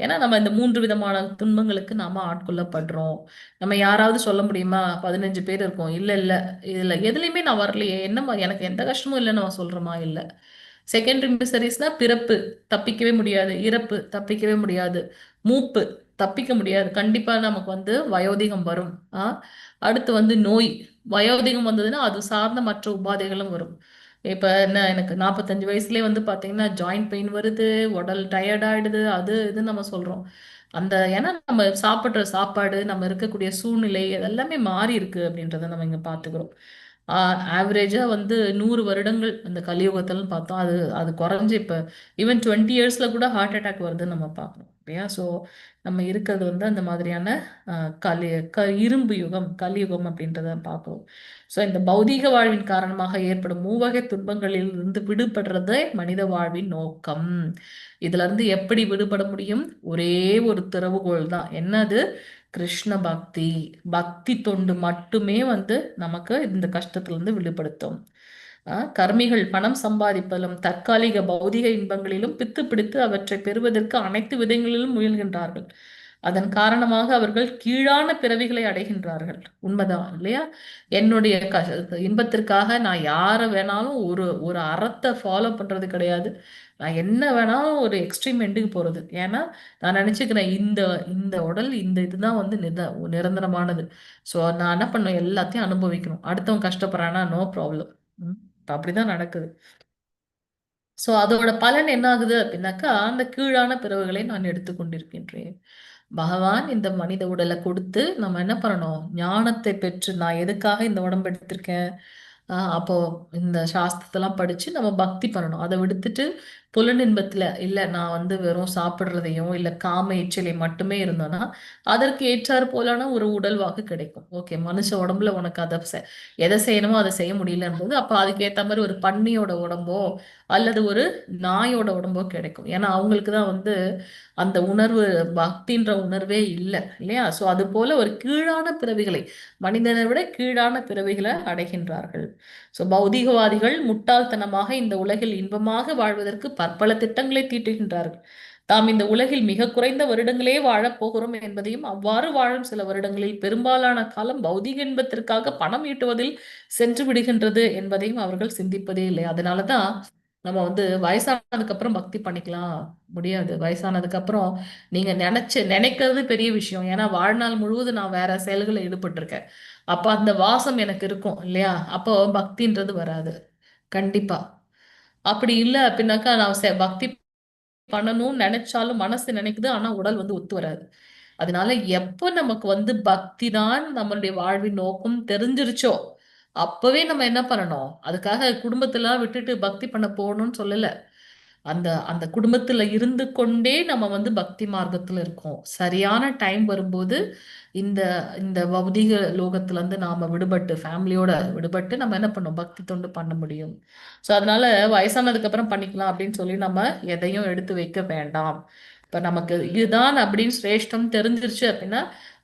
ஏன்னா நம்ம இந்த 3 விதமான துன்பங்களுக்கு நாம ஆட்கொள்ளப்படுறோம். நம்ம யாராவது சொல்ல முடியுமா, 15 பேர் இருக்கோம், இல்ல இல்ல இதுல எதுலையுமே நான் வரலையே, என்னமா எனக்கு எந்த கஷ்டமும் இல்லைன்னு நம்ம சொல்றோமா? இல்ல. செகண்டரி மிசரிஸ்னா பிறப்பு தப்பிக்கவே முடியாது, இறப்பு தப்பிக்கவே முடியாது, மூப்பு தப்பிக்க முடியாது, கண்டிப்பா நமக்கு வயோதிகம் வரும். அடுத்து நோய், வயோதிகம் வந்ததுன்னா அது சார்ந்த மற்ற உபாதைகளும் வரும். இப்ப என்ன, எனக்கு 45 வயசுலயே பாத்தீங்கன்னா ஜாயிண்ட் பெயின் வருது, உடல் டயர்ட் ஆயிடுது, அது இது நம்ம சொல்றோம். ஏன்னா நம்ம சாப்பிடுற சாப்பாடு, நம்ம இருக்கக்கூடிய சூழ்நிலை அதெல்லாமே மாறி இருக்கு அப்படின்றத நம்ம இங்க பாத்துக்கிறோம். ஆவரேஜா 100 வருடங்கள் இந்த கலியுகத்துல பார்த்தோம், அது அது குறைஞ்சு இப்ப ஈவன் 20 இயர்ஸ்ல கூட ஹார்ட் அட்டாக் வருதுன்னு நம்ம பார்க்கணும் இல்லையா. ஸோ நம்ம இருக்கிறது அந்த மாதிரியான இரும்பு யுகம், கலியுகம் அப்படின்றத பார்க்கிறோம். ஸோ இந்த பௌதீக வாழ்வின் காரணமாக ஏற்படும் 3 வகை துன்பங்களில் இருந்து விடுபடுறதே மனித வாழ்வின் நோக்கம். இதுல இருந்து எப்படி விடுபட முடியும்? ஒரே ஒரு திறவுகோல் தான். என்னது? கிருஷ்ண பக்தி. பக்தி தொண்டு மட்டுமே நமக்கு இந்த கஷ்டத்துல இருந்து விடுபடுத்தும். கர்மிகள் பணம் சம்பாதிப்பதிலும் தற்காலிக பௌதிக இன்பங்களிலும் பித்து பிடித்து அவற்றை பெறுவதற்கு அனைத்து விதங்களிலும் முயல்கின்றார்கள். அதன் காரணமாக அவர்கள் கீழான பிறவிகளை அடைகின்றார்கள். உண்மைதான் இல்லையா. என்னுடைய இன்பத்திற்காக நான் யார வேணாலும் ஒரு அறத்தை ஃபாலோ பண்றது கிடையாது. நான் என்ன வேணாலும் ஒரு எக்ஸ்ட்ரீம் எண்டுக்கு போறது. ஏன்னா நான் நினைச்சுக்கிறேன், இந்த இந்த உடல், இந்த இதுதான் நிரந்தரமானது. ஸோ நான் என்ன பண்ணுவேன், எல்லாத்தையும் அனுபவிக்கணும். அடுத்தவன் கஷ்டப்படுறானா நோ ப்ராப்ளம். அப்படிதான் நடக்குது. சோ அதோட பலன் என்ன ஆகுது அப்படின்னாக்கா, அந்த கீழான பிறவுகளை நான் எடுத்துக்கொண்டிருக்கின்றேன். பகவான் இந்த மனித உடலை கொடுத்து நம்ம என்ன பண்ணணும், ஞானத்தை பெற்று, நான் எதுக்காக இந்த உடம்பு எடுத்திருக்கேன், அப்போ இந்த சாஸ்திரத்தெல்லாம் படிச்சு நம்ம பக்தி பண்ணணும். அதை விடுத்துட்டு புலனின்பத்துல இல்ல, நான் வெறும் சாப்பிடுறதையும் இல்ல காம எச்சலை மட்டுமே இருந்தோம்னா அதற்கு ஏற்றாறு போலான ஒரு உடல் வாக்கு கிடைக்கும். ஓகே, மனுஷ உடம்புல உனக்கு எதை செய்யணுமோ அதை செய்ய முடியலன்றது, அப்ப அதுக்கு ஏத்த மாதிரி ஒரு பன்னியோட உடம்போ அல்லது ஒரு நாயோட உடம்போ கிடைக்கும். ஏன்னா அவங்களுக்கு தான் அந்த உணர்வு, பக்தின்ற உணர்வே இல்லை இல்லையா. சோ அது போல ஒரு கீழான பிறவிகளை, மனிதனை விட கீழான பிறவிகளை அடைகின்றார்கள். சோ பௌதிகவாதிகள் முட்டாள்தனமாக இந்த உலகில் இன்பமாக வாழ்வதற்கு பற்பல திட்டங்களை தீட்டுகின்றார்கள். தாம் இந்த உலகில் மிக குறைந்த வருடங்களே வாழப் போகிறோம் என்பதையும், அவ்வாறு வாழும் சில வருடங்களில் பெரும்பாலான காலம் பௌதிக இன்பத்திற்காக பணம் ஈட்டுவதில் சென்று விடுகின்றது என்பதையும் அவர்கள் சிந்திப்பதே இல்லை. அதனாலதான் நம்ம வந்து வயசானதுக்கு அப்புறம் பக்தி பண்ணிக்கலாம் முடியாது. வயசானதுக்கு அப்புறம் நீங்க நினைக்கிறது பெரிய விஷயம். ஏன்னா வாழ்நாள் முழுவதும் நான் வேற செயல்களை ஈடுபட்டிருக்கேன். அப்ப அந்த வாசம் எனக்கு இருக்கும் இல்லையா? அப்போ பக்தின்றது வராது. கண்டிப்பா. அப்படி இல்ல அப்படின்னாக்கா நான் பக்தி பண்ணணும்னு நினைச்சாலும் மனசு நினைக்குது. ஆனா உடல் வந்து ஒத்து வராது. அதனால எப்ப நமக்கு வந்து பக்தி தான் நம்மளுடைய வாழ்வின் நோக்கம் தெரிஞ்சிருச்சோ, அப்பவே நம்ம என்ன பண்ணணும்? அதுக்காக குடும்பத்தெல்லாம் விட்டுட்டு பக்தி பண்ண போகணும்னு சொல்லல. அந்த அந்த குடும்பத்துல இருந்து கொண்டே நம்ம வந்து பக்தி மார்க்கத்துல இருக்கோம். சரியான டைம் வரும்போது இந்த இந்த பௌதீக லோகத்துல இருந்து நாம விடுபட்டு ஃபேமிலியோட விடுபட்டு நம்ம என்ன பண்ணோம்? பக்தி தொண்டு பண்ண முடியும். ஸோ அதனால வயசானதுக்கு அப்புறம் பண்ணிக்கலாம் அப்படின்னு சொல்லி நம்ம எதையும் எடுத்து வைக்க வேண்டாம். இப்ப நமக்கு இதுதான் அப்படின்னு சிரேஷ்டம் தெரிஞ்சிருச்சு அப்படின்னா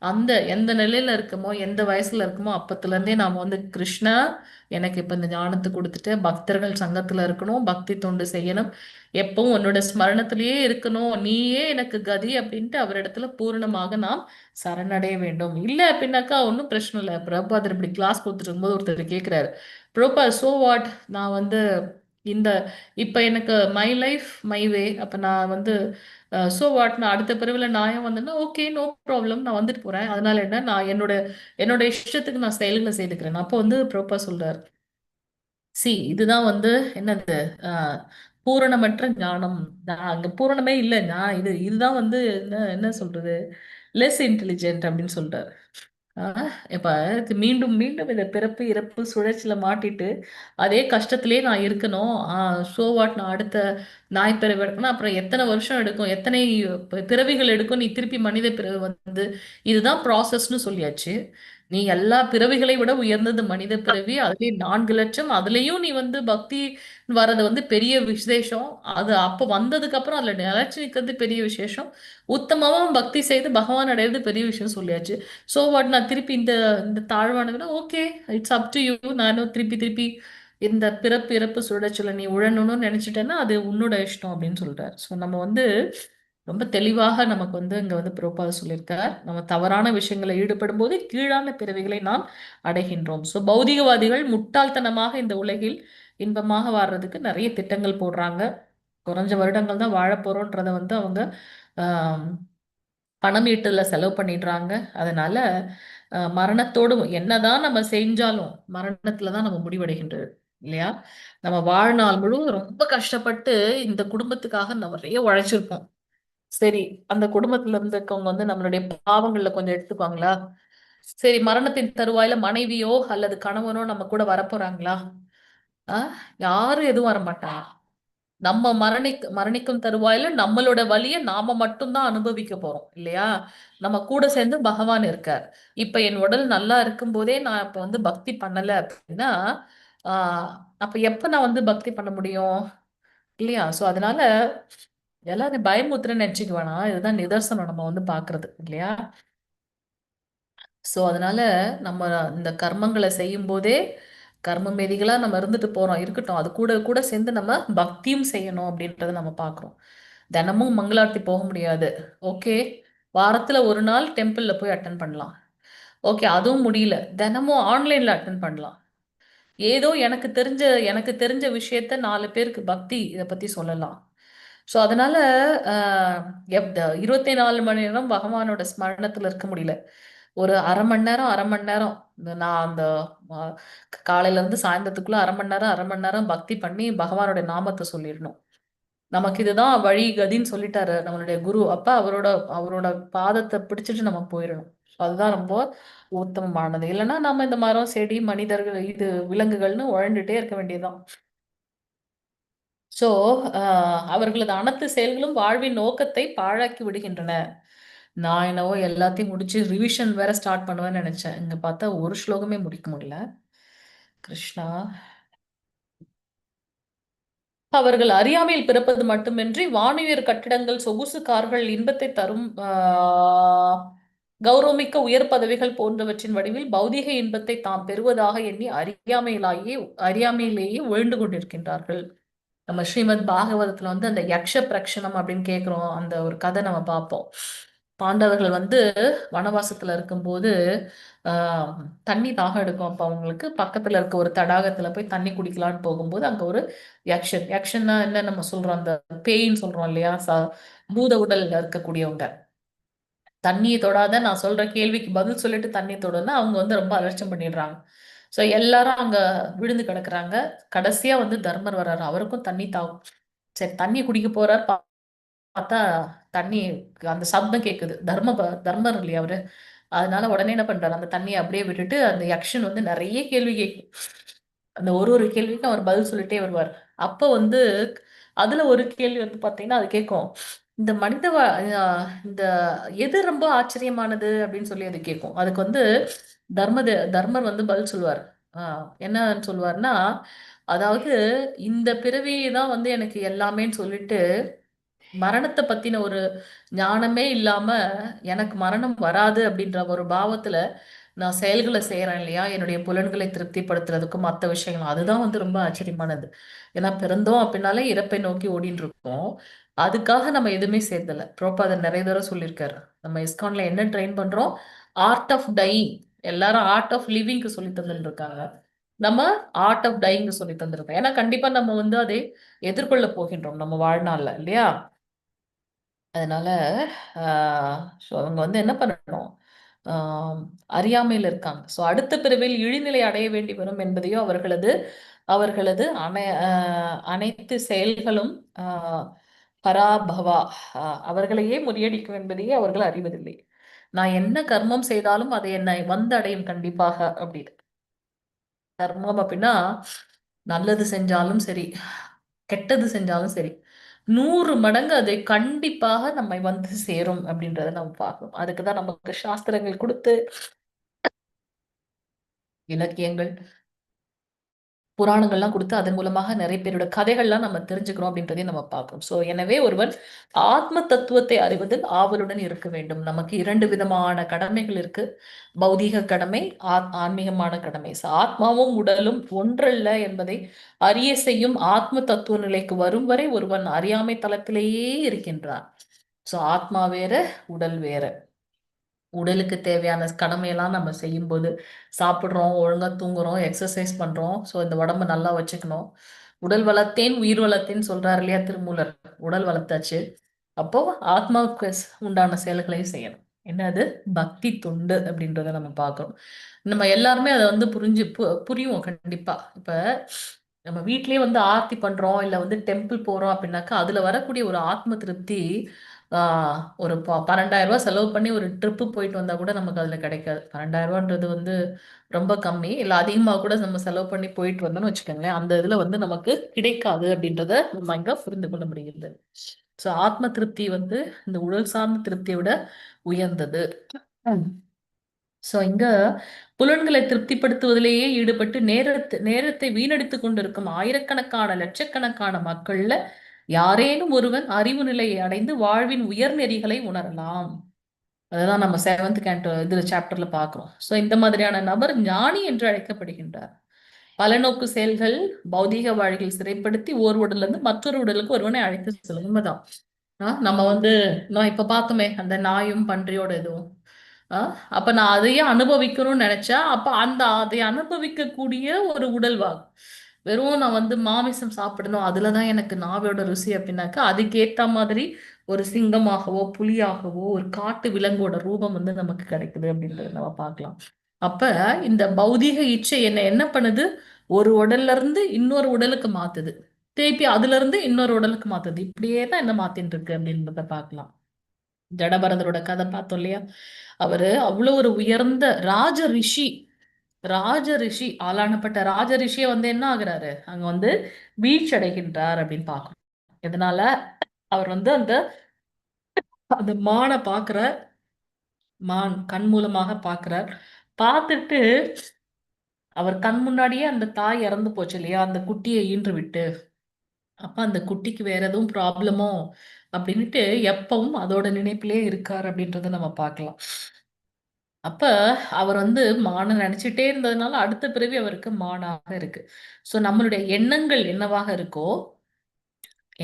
அந்த எந்த நிலையில இருக்கமோ எந்த வயசுல இருக்கமோ அப்பத்துல இருந்தே நாம வந்து கிருஷ்ணா எனக்கு இப்ப இந்த ஞானத்தை கொடுத்துட்டு பக்தர்கள் சங்கத்துல இருக்கணும், பக்தி தொண்டு செய்யணும், எப்பவும் உன்னோட ஸ்மரணத்திலேயே இருக்கணும், நீயே எனக்கு கதி அப்படின்ட்டு அவரிடத்துல பூரணமாக நாம் சரணடைய வேண்டும். இல்ல அப்படின்னாக்கா ஒன்றும் பிரச்சனை இல்லை. பிரபாதர் இப்படி கிளாஸ் கொடுத்துட்டு இருக்கும்போது ஒருத்தர் கேட்கிறாரு, பிரபா சோ வாட், நான் வந்து இந்த இப்ப எனக்கு மை லைஃப் மை வே, அப்ப நான் வந்து சோ வாட், நான் அடுத்த பிறவில நான் ஏன் வந்தேன்னா ஓகே நோ ப்ராப்ளம், நான் வந்துட்டு போறேன், அதனால என்ன, நான் என்னோட என்னோட இஷ்டத்துக்கு நான் செயல்களை செய்துக்கிறேன். அப்போ வந்து பிரபா சொல்றாரு, இதுதான் வந்து என்னது ஆஹ் பூரணமற்ற ஞானம். நான் அங்க பூரணமே இல்லை, நான் இதுதான் வந்து என்ன என்ன சொல்றது, லெஸ் இன்டெலிஜென்ட் அப்படின்னு சொல்றாரு. இப்ப மீண்டும் மீண்டும் இந்த பிறப்பு இறப்பு சுழற்சியில மாட்டிட்டு அதே கஷ்டத்திலேயே நான் இருக்கணும். சோ வாட், நான் அடுத்த நாய் பிறவி எடுக்கணும், அப்புறம் எத்தனை வருஷம் எடுக்கும், எத்தனை பிறவிகள் எடுக்கும், நீ திருப்பி மனித பிறவி வந்து இதுதான் ப்ராசஸ்னு சொல்லியாச்சு. நீ எல்லா பிறவிகளை விட உயர்ந்தது மனித பிறவி, அதுலயும் 4 லட்சம், அதுலயும் நீ வந்து பக்தி வர்றது வந்து பெரிய விசேஷம். அது அப்ப வந்ததுக்கு அப்புறம் அதுல நிலைச்சு நிக்கிறது பெரிய விசேஷம். உத்தமமா பக்தி செய்து பகவான் அடையிறது பெரிய விஷயம் சொல்லியாச்சு. சோ வாட், நான் திருப்பி இந்த இந்த தாழ்வானதுன்னா okay, it's up to you, நானும் திருப்பி திருப்பி இந்த பிறப்பு இறப்பு சுழற்சியில நீ உழணும்னு நினைச்சிட்டேன்னா அது உன்னோட இஷ்டம் அப்படின்னு சொல்றாரு. ஸோ நம்ம வந்து ரொம்ப தெளிவாக நமக்கு வந்து இங்க வந்து புரோபாத சொல்லியிருக்கார், நம்ம தவறான விஷயங்களை ஈடுபடும் போது கீழான பிறவிகளை நாம் அடைகின்றோம். ஸோ பௌதிகவாதிகள் முட்டாள்தனமாக இந்த உலகில் இன்பமாக வாழ்றதுக்கு நிறைய திட்டங்கள் போடுறாங்க. குறைஞ்ச வருடங்கள் தான் வாழ போறோன்றத வந்து அவங்க ஆஹ் பணம் ஈட்டுல செலவு பண்ணிடுறாங்க. அதனால மரணத்தோடு என்னதான் நம்ம செஞ்சாலும் மரணத்துல தான் நம்ம முடிவடைகின்றது இல்லையா? நம்ம வாழ்நாள் முழுவதும் ரொம்ப கஷ்டப்பட்டு இந்த குடும்பத்துக்காக நிறைய உழைச்சிருப்போம். சரி, அந்த குடும்பத்துல இருந்தவங்க வந்து நம்மளுடைய பாவங்கள்ல கொஞ்சம் எடுத்துப்பாங்களா? சரி, மரணத்தின் தருவாயில மனைவியோ அல்லது கணவனோ நம்ம கூட வரப்போறாங்களா? யாரும் எதுவும் வரமாட்டாங்க. நம்ம மரணிக்கும் தருவாயில நம்மளோட வலிய நாம மட்டும்தான் அனுபவிக்க போறோம் இல்லையா? நம்ம கூட சேர்ந்து பகவான் இருக்கார். இப்ப என் உடல் நல்லா இருக்கும் போதே நான் இப்ப வந்து பக்தி பண்ணல அப்படின்னா ஆஹ் அப்ப எப்ப நான் வந்து பக்தி பண்ண முடியும் இல்லையா? சோ அதனால எல்லாரும் பயமுத்துறன்னு நினைச்சுக்க வேணாம். இதுதான் நிதர்சனம் நம்ம வந்து பாக்குறது இல்லையா? சோ அதனால நம்ம இந்த கர்மங்களை செய்யும் போதே கர்ம மேதிகளா நம்ம இருந்துட்டு போறோம், இருக்கட்டும். அது கூட கூட சேர்ந்து நம்ம பக்தியும் செய்யணும் அப்படின்றத நம்ம பார்க்கிறோம். தினமும் மங்களார்த்தி போக முடியாது. ஓகே, வாரத்துல ஒரு நாள் டெம்பிள்ல போய் அட்டன் பண்ணலாம். ஓகே, அதுவும் முடியல, தினமும் ஆன்லைன்ல அட்டன் பண்ணலாம். ஏதோ எனக்கு தெரிஞ்ச விஷயத்த 4 பேருக்கு பக்தி இதை பத்தி சொல்லலாம். ஸோ அதனால ஆஹ் 24 மணி நேரம் பகவானோட ஸ்மரணத்துல இருக்க முடியல. ஒரு அரை மணி நேரம் நான் அந்த ஆஹ் காலையில இருந்து சாயந்தரத்துக்குள்ள அரை மணி நேரம் பக்தி பண்ணி பகவானோட நாமத்தை சொல்லிடணும். நமக்கு இதுதான் வழி கதின்னு சொல்லிட்டாரு நம்மளுடைய குரு. அப்ப அவரோட அவரோட பாதத்தை பிடிச்சிட்டு நம்ம போயிடணும். அதுதான் ரொம்ப உத்தமமானது. இல்லைன்னா நம்ம இந்த மரம் செடி மனிதர்கள் விலங்குகள்னு உழண்டுட்டே இருக்க வேண்டியதுதான். சோ அவர்களது அனைத்து செயல்களும் வாழ்வின் நோக்கத்தை பாழாக்கி விடுகின்றன. நான் என்னவோ எல்லாத்தையும் முடிச்சு ரிவிஷன் வேற ஸ்டார்ட் பண்ணுவேன்னு நினைச்சேன். இங்க பார்த்தா ஒரு ஸ்லோகமே முடிக்க முடியல. கிருஷ்ணா, அவர்கள் அறியாமையில் பிறப்பது மட்டுமின்றி வானுயர் கட்டிடங்கள் சொகுசு கார்கள் இன்பத்தை தரும் கௌரவமிக்க உயர் பதவிகள் போன்றவற்றின் வடிவில் பௌதிக இன்பத்தை தாம் பெறுவதாக எண்ணி அறியாமையிலேயே உழண்டு கொண்டிருக்கின்றார்கள். நம்ம ஸ்ரீமத் பாகவதத்துல வந்து அந்த யக்ஷ பிரக்ஷணம் அப்படின்னு கேட்கிறோம், அந்த ஒரு கதை நம்ம பார்ப்போம். பாண்டவர்கள் வந்து வனவாசத்துல இருக்கும்போது ஆஹ் தண்ணி தாகம் எடுக்கும். அப்ப அவங்களுக்கு பக்கத்துல இருக்க ஒரு தடாகத்துல போய் தண்ணி குடிக்கலான்னு போகும்போது அங்க ஒரு யக்ஷன்னா என்ன நம்ம சொல்றோம், அந்த பேயின்னு சொல்றோம் இல்லையா, பூத உடல்ல இருக்கக்கூடியவங்க. தண்ணியை தொடாத, நான் சொல்ற கேள்விக்கு பதில் சொல்லிட்டு தண்ணி தொடுன்னா அவங்க வந்து ரொம்ப அலட்சியம் பண்ணிடுறாங்க. ஸோ எல்லாரும் அங்க விழுந்து கிடக்குறாங்க. கடைசியா வந்து தர்மர் வர்றாரு, அவருக்கும் தண்ணி தாகும். சரி தண்ணி குடிக்க போறாரு, பார்த்தா தண்ணி அந்த சப்தம் கேக்குது. தர்மர் இல்லையா அவரு, அதனால உடனே என்ன பண்றாரு, அந்த தண்ணியை அப்படியே விட்டுட்டு அந்த யக்ஷன் வந்து நிறைய கேள்வி கேட்கும். அந்த ஒரு ஒரு கேள்விக்கும் அவர் பதில் சொல்லிட்டே வருவார். அப்ப வந்து அதுல ஒரு கேள்வி வந்து பாத்தீங்கன்னா அது கேட்கும், இந்த இந்த எது ரொம்ப ஆச்சரியமானது அப்படின்னு சொல்லி அது கேட்கும். அதுக்கு வந்து தர்மர் வந்து பதில் சொல்லுவார். என்னன்னு சொல்லுவார்னா, அதாவது இந்த பிறவி தான் வந்து எனக்கு எல்லாமேன்னு சொல்லிட்டு மரணத்தை பத்தின ஒரு ஞானமே இல்லாம எனக்கு மரணம் வராது அப்படின்ற ஒரு பாவத்துல நான் செயல்களை செய்யறேன் இல்லையா, என்னுடைய புலன்களை திருப்திப்படுத்துறதுக்கும் மற்ற விஷயங்கள், அதுதான் வந்து ரொம்ப ஆச்சரியமானது. ஏன்னா பிறந்தோம் அப்படின்னாலே இறப்பை நோக்கி ஓடின்னு இருக்கோம். அதுக்காக நம்ம எதுவுமே சேர்த்தல. ப்ரோபாதர் நிறைய தடவை சொல்லியிருக்காரு, நம்ம இஸ்கான்ல என்ன ட்ரெயின் பண்றோம், ஆர்ட் ஆஃப் டையிங். எல்லாரும் ஆர்ட் ஆஃப் லிவிங்க்கு சொல்லி தந்துட்டு இருக்காங்க, நம்ம ஆர்ட் ஆஃப் டையிங் சொல்லி தந்திருக்கோம். ஏன்னா கண்டிப்பா நம்ம வந்து அதை எதிர்கொள்ள போகின்றோம் நம்ம வாழ்நாள்ல இல்லையா. அதனால அவங்க வந்து என்ன பண்ணணும், ஆஹ் அறியாமையில் இருக்காங்க. ஸோ அடுத்த பிறவியில் இழிநிலை அடைய வேண்டி வரும் என்பதையோ அவர்களது அவர்களது அனைத்து செயல்களும் ஆஹ் பராபவா அவர்களையே முறியடிக்கும் என்பதையே அவர்கள் அறிவதில்லை. நான் என்ன கர்மம் செய்தாலும் அதை என்னை வந்து அடையும் கண்டிப்பாக அப்படின்னு. கர்மம் அப்படின்னா நல்லது செஞ்சாலும் சரி, கெட்டது செஞ்சாலும் சரி, 100 மடங்கு அதை கண்டிப்பாக நம்மை வந்து சேரும் அப்படின்றத நம்ம பார்க்கணும். அதுக்குதான் நமக்கு சாஸ்திரங்கள் கொடுத்து, இலக்கியங்கள், புராணங்கள்லாம் கொடுத்து அதன் மூலமாக நிறைய பேரோட கதைகள்லாம் நம்ம தெரிஞ்சுக்கிறோம் அப்படின்றதையும் நம்ம பார்க்கணும். ஸோ எனவே ஒருவன் ஆத்ம தத்துவத்தை அறிவதில் ஆவலுடன் இருக்க வேண்டும். நமக்கு 2 விதமான கடமைகள் இருக்கு, பௌதீக கடமை, ஆன்மீகமான கடமை. ஸோ ஆத்மாவும் உடலும் ஒன்றல்ல என்பதை அறிய செய்யும் ஆத்ம தத்துவ நிலைக்கு வரும் வரை ஒருவன் அறியாமை தளத்திலேயே இருக்கின்றான். ஸோ ஆத்மா வேற, உடல் வேற. உடலுக்கு தேவையான கடமையெல்லாம் நம்ம செய்யும்போது, சாப்பிட்றோம், ஒழுங்கா தூங்குறோம், எக்ஸசைஸ் பண்றோம். ஸோ இந்த உடம்ப நல்லா வச்சுக்கணும். உடல் வளர்த்தேன் உயிர் வளர்த்தேன்னு சொல்றாரு இல்லையா திருமூலர். உடல் வளர்த்தாச்சு, அப்போ ஆத்மாவுக்கு உண்டான செயல்களையும் செய்யணும். என்னது பக்தி தொண்டு அப்படின்றத நம்ம பார்க்கணும். நம்ம எல்லாருமே அதை வந்து புரியும் கண்டிப்பா. இப்ப நம்ம வீட்லயே வந்து ஆர்த்தி பண்றோம், இல்ல வந்து டெம்பிள் போறோம் அப்படின்னாக்கா அதுல வரக்கூடிய ஒரு ஆத்ம திருப்தி ஒரு 12,000 ரூபாய் செலவு பண்ணி ஒரு ட்ரிப்பு போயிட்டு வந்தா கூட நமக்கு அதுல கிடைக்காது. 12,000 ரூபான்றது வந்து ரொம்ப கம்மி, இல்ல அதிகமா கூட நம்ம செலவு பண்ணி போயிட்டு வந்தோம்னு வச்சுக்கோங்களேன், அந்த இதுல வந்து நமக்கு கிடைக்காது அப்படின்றத நம்ம இங்க புரிந்து கொள்ள முடிகிறது. ஸோ ஆத்ம திருப்தி வந்து இந்த உடல் சார்ந்த திருப்தியை விட உயர்ந்தது. ஸோ இங்க புலன்களை திருப்திப்படுத்துவதிலேயே ஈடுபட்டு நேரத்தை வீணடித்துக் கொண்டிருக்கும் ஆயிரக்கணக்கான லட்சக்கணக்கான மக்கள்ல யாரேனும் ஒருவன் அறிவு நிலையை அடைந்து வாழ்வின் உயர் நெறிகளை உணரலாம். அதுதான் நம்ம 7th கேண்டோ இதுல சாப்டர்ல பார்க்கிறோம். ஸோ இந்த மாதிரியான நபர் ஞானி என்று அழைக்கப்படுகின்றார். பலநோக்கு செயல்கள் பௌதீக வாழ்க்கையில் சிறைப்படுத்தி ஓர் உடல்ல இருந்து மற்றொரு உடலுக்கு ஒருவனை அழைத்து செல்லும். உண்மைதான். நம்ம வந்து நான் இப்ப பார்த்தோமே அந்த நாயும் பன்றியோட இதுவும், அப்ப நான் அதையே அனுபவிக்கணும்னு நினைச்சா அப்ப அதை அனுபவிக்கக்கூடிய ஒரு உடல்வாகு. வெறும் நான் வந்து மாமிசம் சாப்பிடணும் அதுலதான் எனக்கு நாவோட ருசி அப்படின்னாக்கா அதுக்கேத்த மாதிரி ஒரு சிங்கமாகவோ புலியாகவோ ஒரு காட்டு விலங்கோட ரூபம் வந்து நமக்கு கிடைக்குது அப்படின்றத நம்ம பார்க்கலாம். அப்ப இந்த பௌதீக இச்சை என்ன பண்ணுது, ஒரு உடல்ல இருந்து இன்னொரு உடலுக்கு மாத்துது, திருப்பி அதுல இருந்து இன்னொரு உடலுக்கு மாத்துது. இப்படியே தான் என்ன மாத்தின்னு இருக்கு அப்படின்றத பார்க்கலாம். ஜடபரதரோட கதை பார்த்தோம் இல்லையா, அவரு அவ்வளவு ஒரு உயர்ந்த ராஜ ரிஷி ஆளானப்பட்ட ராஜ ரிஷிய வந்து என்ன ஆகுறாரு, அங்க வந்து வீழ்ச்சி அடைகின்றார் அப்படின்னு பார்க்கணும். இதனால அவர் வந்து அந்த அந்த மானை பாக்குறார், மான் கண் மூலமாக பாக்குறார். பார்த்துட்டு அவர் கண் முன்னாடியே அந்த தாய் இறந்து போச்சு இல்லையா, அந்த குட்டியை ஈன்று விட்டு. அப்ப அந்த குட்டிக்கு வேற எதுவும் ப்ராப்ளமோ அப்படின்ட்டு எப்பவும் அதோட நினைப்பிலே இருக்கார் அப்படின்றத நம்ம பார்க்கலாம். அப்ப அவர் வந்து மான நினைச்சிட்டே இருந்ததுனால அடுத்த பிறவி அவருக்கு மானாக இருக்கு. சோ நம்மளுடைய எண்ணங்கள் என்னவாக இருக்கோ,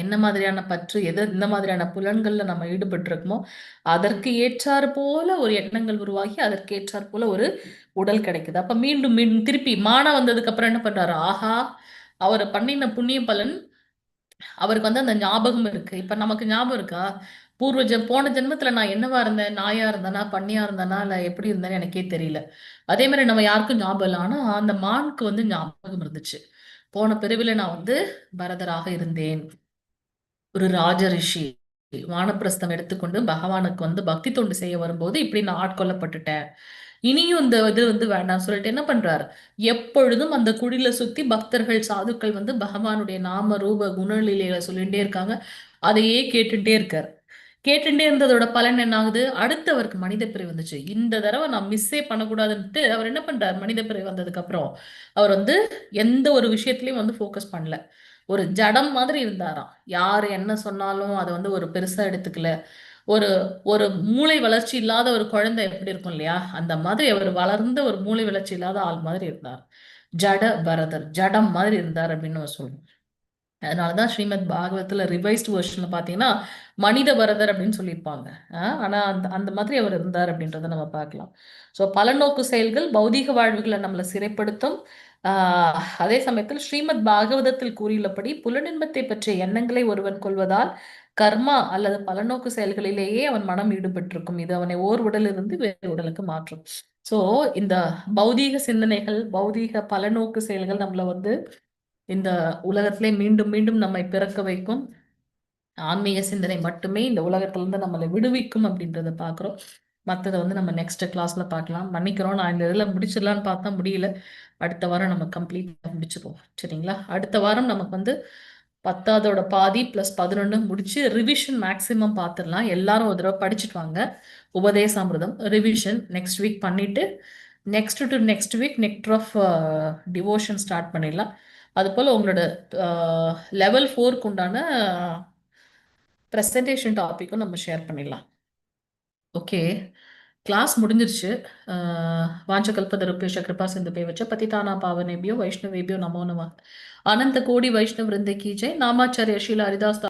என்ன மாதிரியான பற்று, இந்த மாதிரியான புலன்கள்ல நம்ம ஈடுபட்டு இருக்கோமோ அதற்கு ஏற்றாறு போல ஒரு எண்ணங்கள் உருவாகி அதற்கு ஏற்றாறு போல ஒரு உடல் கிடைக்குது. அப்ப மீண்டும் மீண்டும் திருப்பி மானம் வந்ததுக்கு அப்புறம் என்ன பண்றாரு, ஆஹா அவர் பண்ணின புண்ணிய பலன் அவருக்கு அந்த ஞாபகம் இருக்கு. இப்ப நமக்கு ஞாபகம் இருக்கா, போன ஜென்மத்துல நான் என்னவா இருந்தேன், நாயா இருந்தேனா, பன்னியா இருந்தேனா, இல்ல எப்படி இருந்தேன்னு எனக்கே தெரியல. அதே மாதிரி நம்ம யாருக்கும் ஞாபகம் இல்லை. ஆனா அந்த மானுக்கு ஞாபகம் இருந்துச்சு. போன பிறவில நான் பரதராக இருந்தேன், ஒரு ராஜ ரிஷி, வானப்பிரஸ்தம் எடுத்துக்கொண்டு பகவானுக்கு பக்தி தொண்டு செய்ய வரும்போது இப்படி நான் ஆட்கொள்ளப்பட்டுட்டேன். இனியும் இந்த இது வேண்டாம் சொல்லிட்டு என்ன பண்றாரு, எப்பொழுதும் அந்த குடில சுத்தி பக்தர்கள் சாதுக்கள் பகவானுடைய நாம ரூப குணலீலைகளை சொல்லிட்டே இருக்காங்க. அதையே கேட்டுட்டே இருக்காரு. கேட்டுட்டே இருந்ததோட பலன் என்ன ஆகுது, அடுத்து அவருக்கு மனித பிறவி வந்துச்சு. இந்த தடவை நான் மிஸ்ஸே பண்ணக்கூடாதுன்ட்டு அவர் என்ன பண்றாரு, மனித பிறவி வந்ததுக்கு அப்புறம் அவர் எந்த ஒரு விஷயத்திலயும் ஃபோக்கஸ் பண்ணல. ஒரு ஜடம் மாதிரி இருந்தாராம். யாரு என்ன சொன்னாலும் அதை ஒரு பெருசா எடுத்துக்கல. ஒரு ஒரு மூளை வளர்ச்சி இல்லாத ஒரு குழந்தை எப்படி இருக்கும் இல்லையா, அந்த மாதிரி அவர் வளர்ந்த ஒரு மூளை வளர்ச்சி இல்லாத ஆள் மாதிரி இருந்தார். ஜட பரதர், ஜடம் மாதிரி இருந்தார் அப்படின்னு நம்ம சொல்றோம். அதனாலதான் ஸ்ரீமத் பாகவத்துல ரிவைஸ்ட் வெர்ஷன்ல பாத்தீங்கன்னா மனித பரதர் அப்படின்னு சொல்லியிருப்பாங்க. ஆனா அந்த அந்த மாதிரி அவர் இருந்தார் அப்படின்றத நம்ம பார்க்கலாம். ஸோ பலநோக்கு செயல்கள் பௌதீக வாழ்வுகளை நம்மளை சிறைப்படுத்தும். அதே சமயத்தில் ஸ்ரீமத் பாகவதத்தில் கூறியுள்ளபடி புலனின்பத்தை பற்றிய எண்ணங்களை ஒருவன் கொள்வதால் கர்மா அல்லது பலநோக்கு செயல்களிலேயே அவன் மனம் ஈடுபட்டிருக்கும். இது அவனை ஓர் உடலிலிருந்து வேறு உடலுக்கு மாற்றும். சோ இந்த பௌதீக சிந்தனைகள், பௌதீக பலநோக்கு செயல்கள் நம்மள இந்த உலகத்திலே மீண்டும் மீண்டும் நம்மை பிறக்க வைக்கும். ஆன்மீக சிந்தனை மட்டுமே இந்த உலகத்திலிருந்து நம்மளை விடுவிக்கும் அப்படின்றத பாக்குறோம். மற்றதை நம்ம நெக்ஸ்ட் கிளாஸ்ல பார்க்கலாம். மன்னிக்கிறோம், நான் இந்த இதில் முடிச்சிடலான்னு பார்த்தா முடியல. அடுத்த வாரம் நம்ம கம்ப்ளீட் முடிச்சிருவோம். சரிங்களா? அடுத்த வாரம் நமக்கு 10ஆவதோட பாதி + 11 முடிச்சு ரிவிஷன் மேக்சிமம் பார்த்துடலாம். எல்லாரும் ஒரு தடவை படிச்சுட்டு வாங்க. உபதேசாமிர்தம் ரிவிஷன் நெக்ஸ்ட் வீக் பண்ணிட்டு next to next week nectar of devotion start பண்ணிடலாம். அது போல் உங்களோட லெவல் 4க்கு உண்டான ப்ரெசன்டேஷன் டாப்பிக்கும் நம்ம ஷேர் பண்ணிடலாம். ஓகே, கிளாஸ் முடிஞ்சிருச்சு. வாஞ்சகல்பதருபேஷ கிருபா சிந்துபே வச்ச பதிதானா பாவனேபியோ வைஷ்ணவேபியோ நமோ நமः. அனந்த கோடி வைஷ்ணவ விருந்த கீ ஜெய். நாமாச்சாரிய ஸ்ரீல ஹரிதாஸ்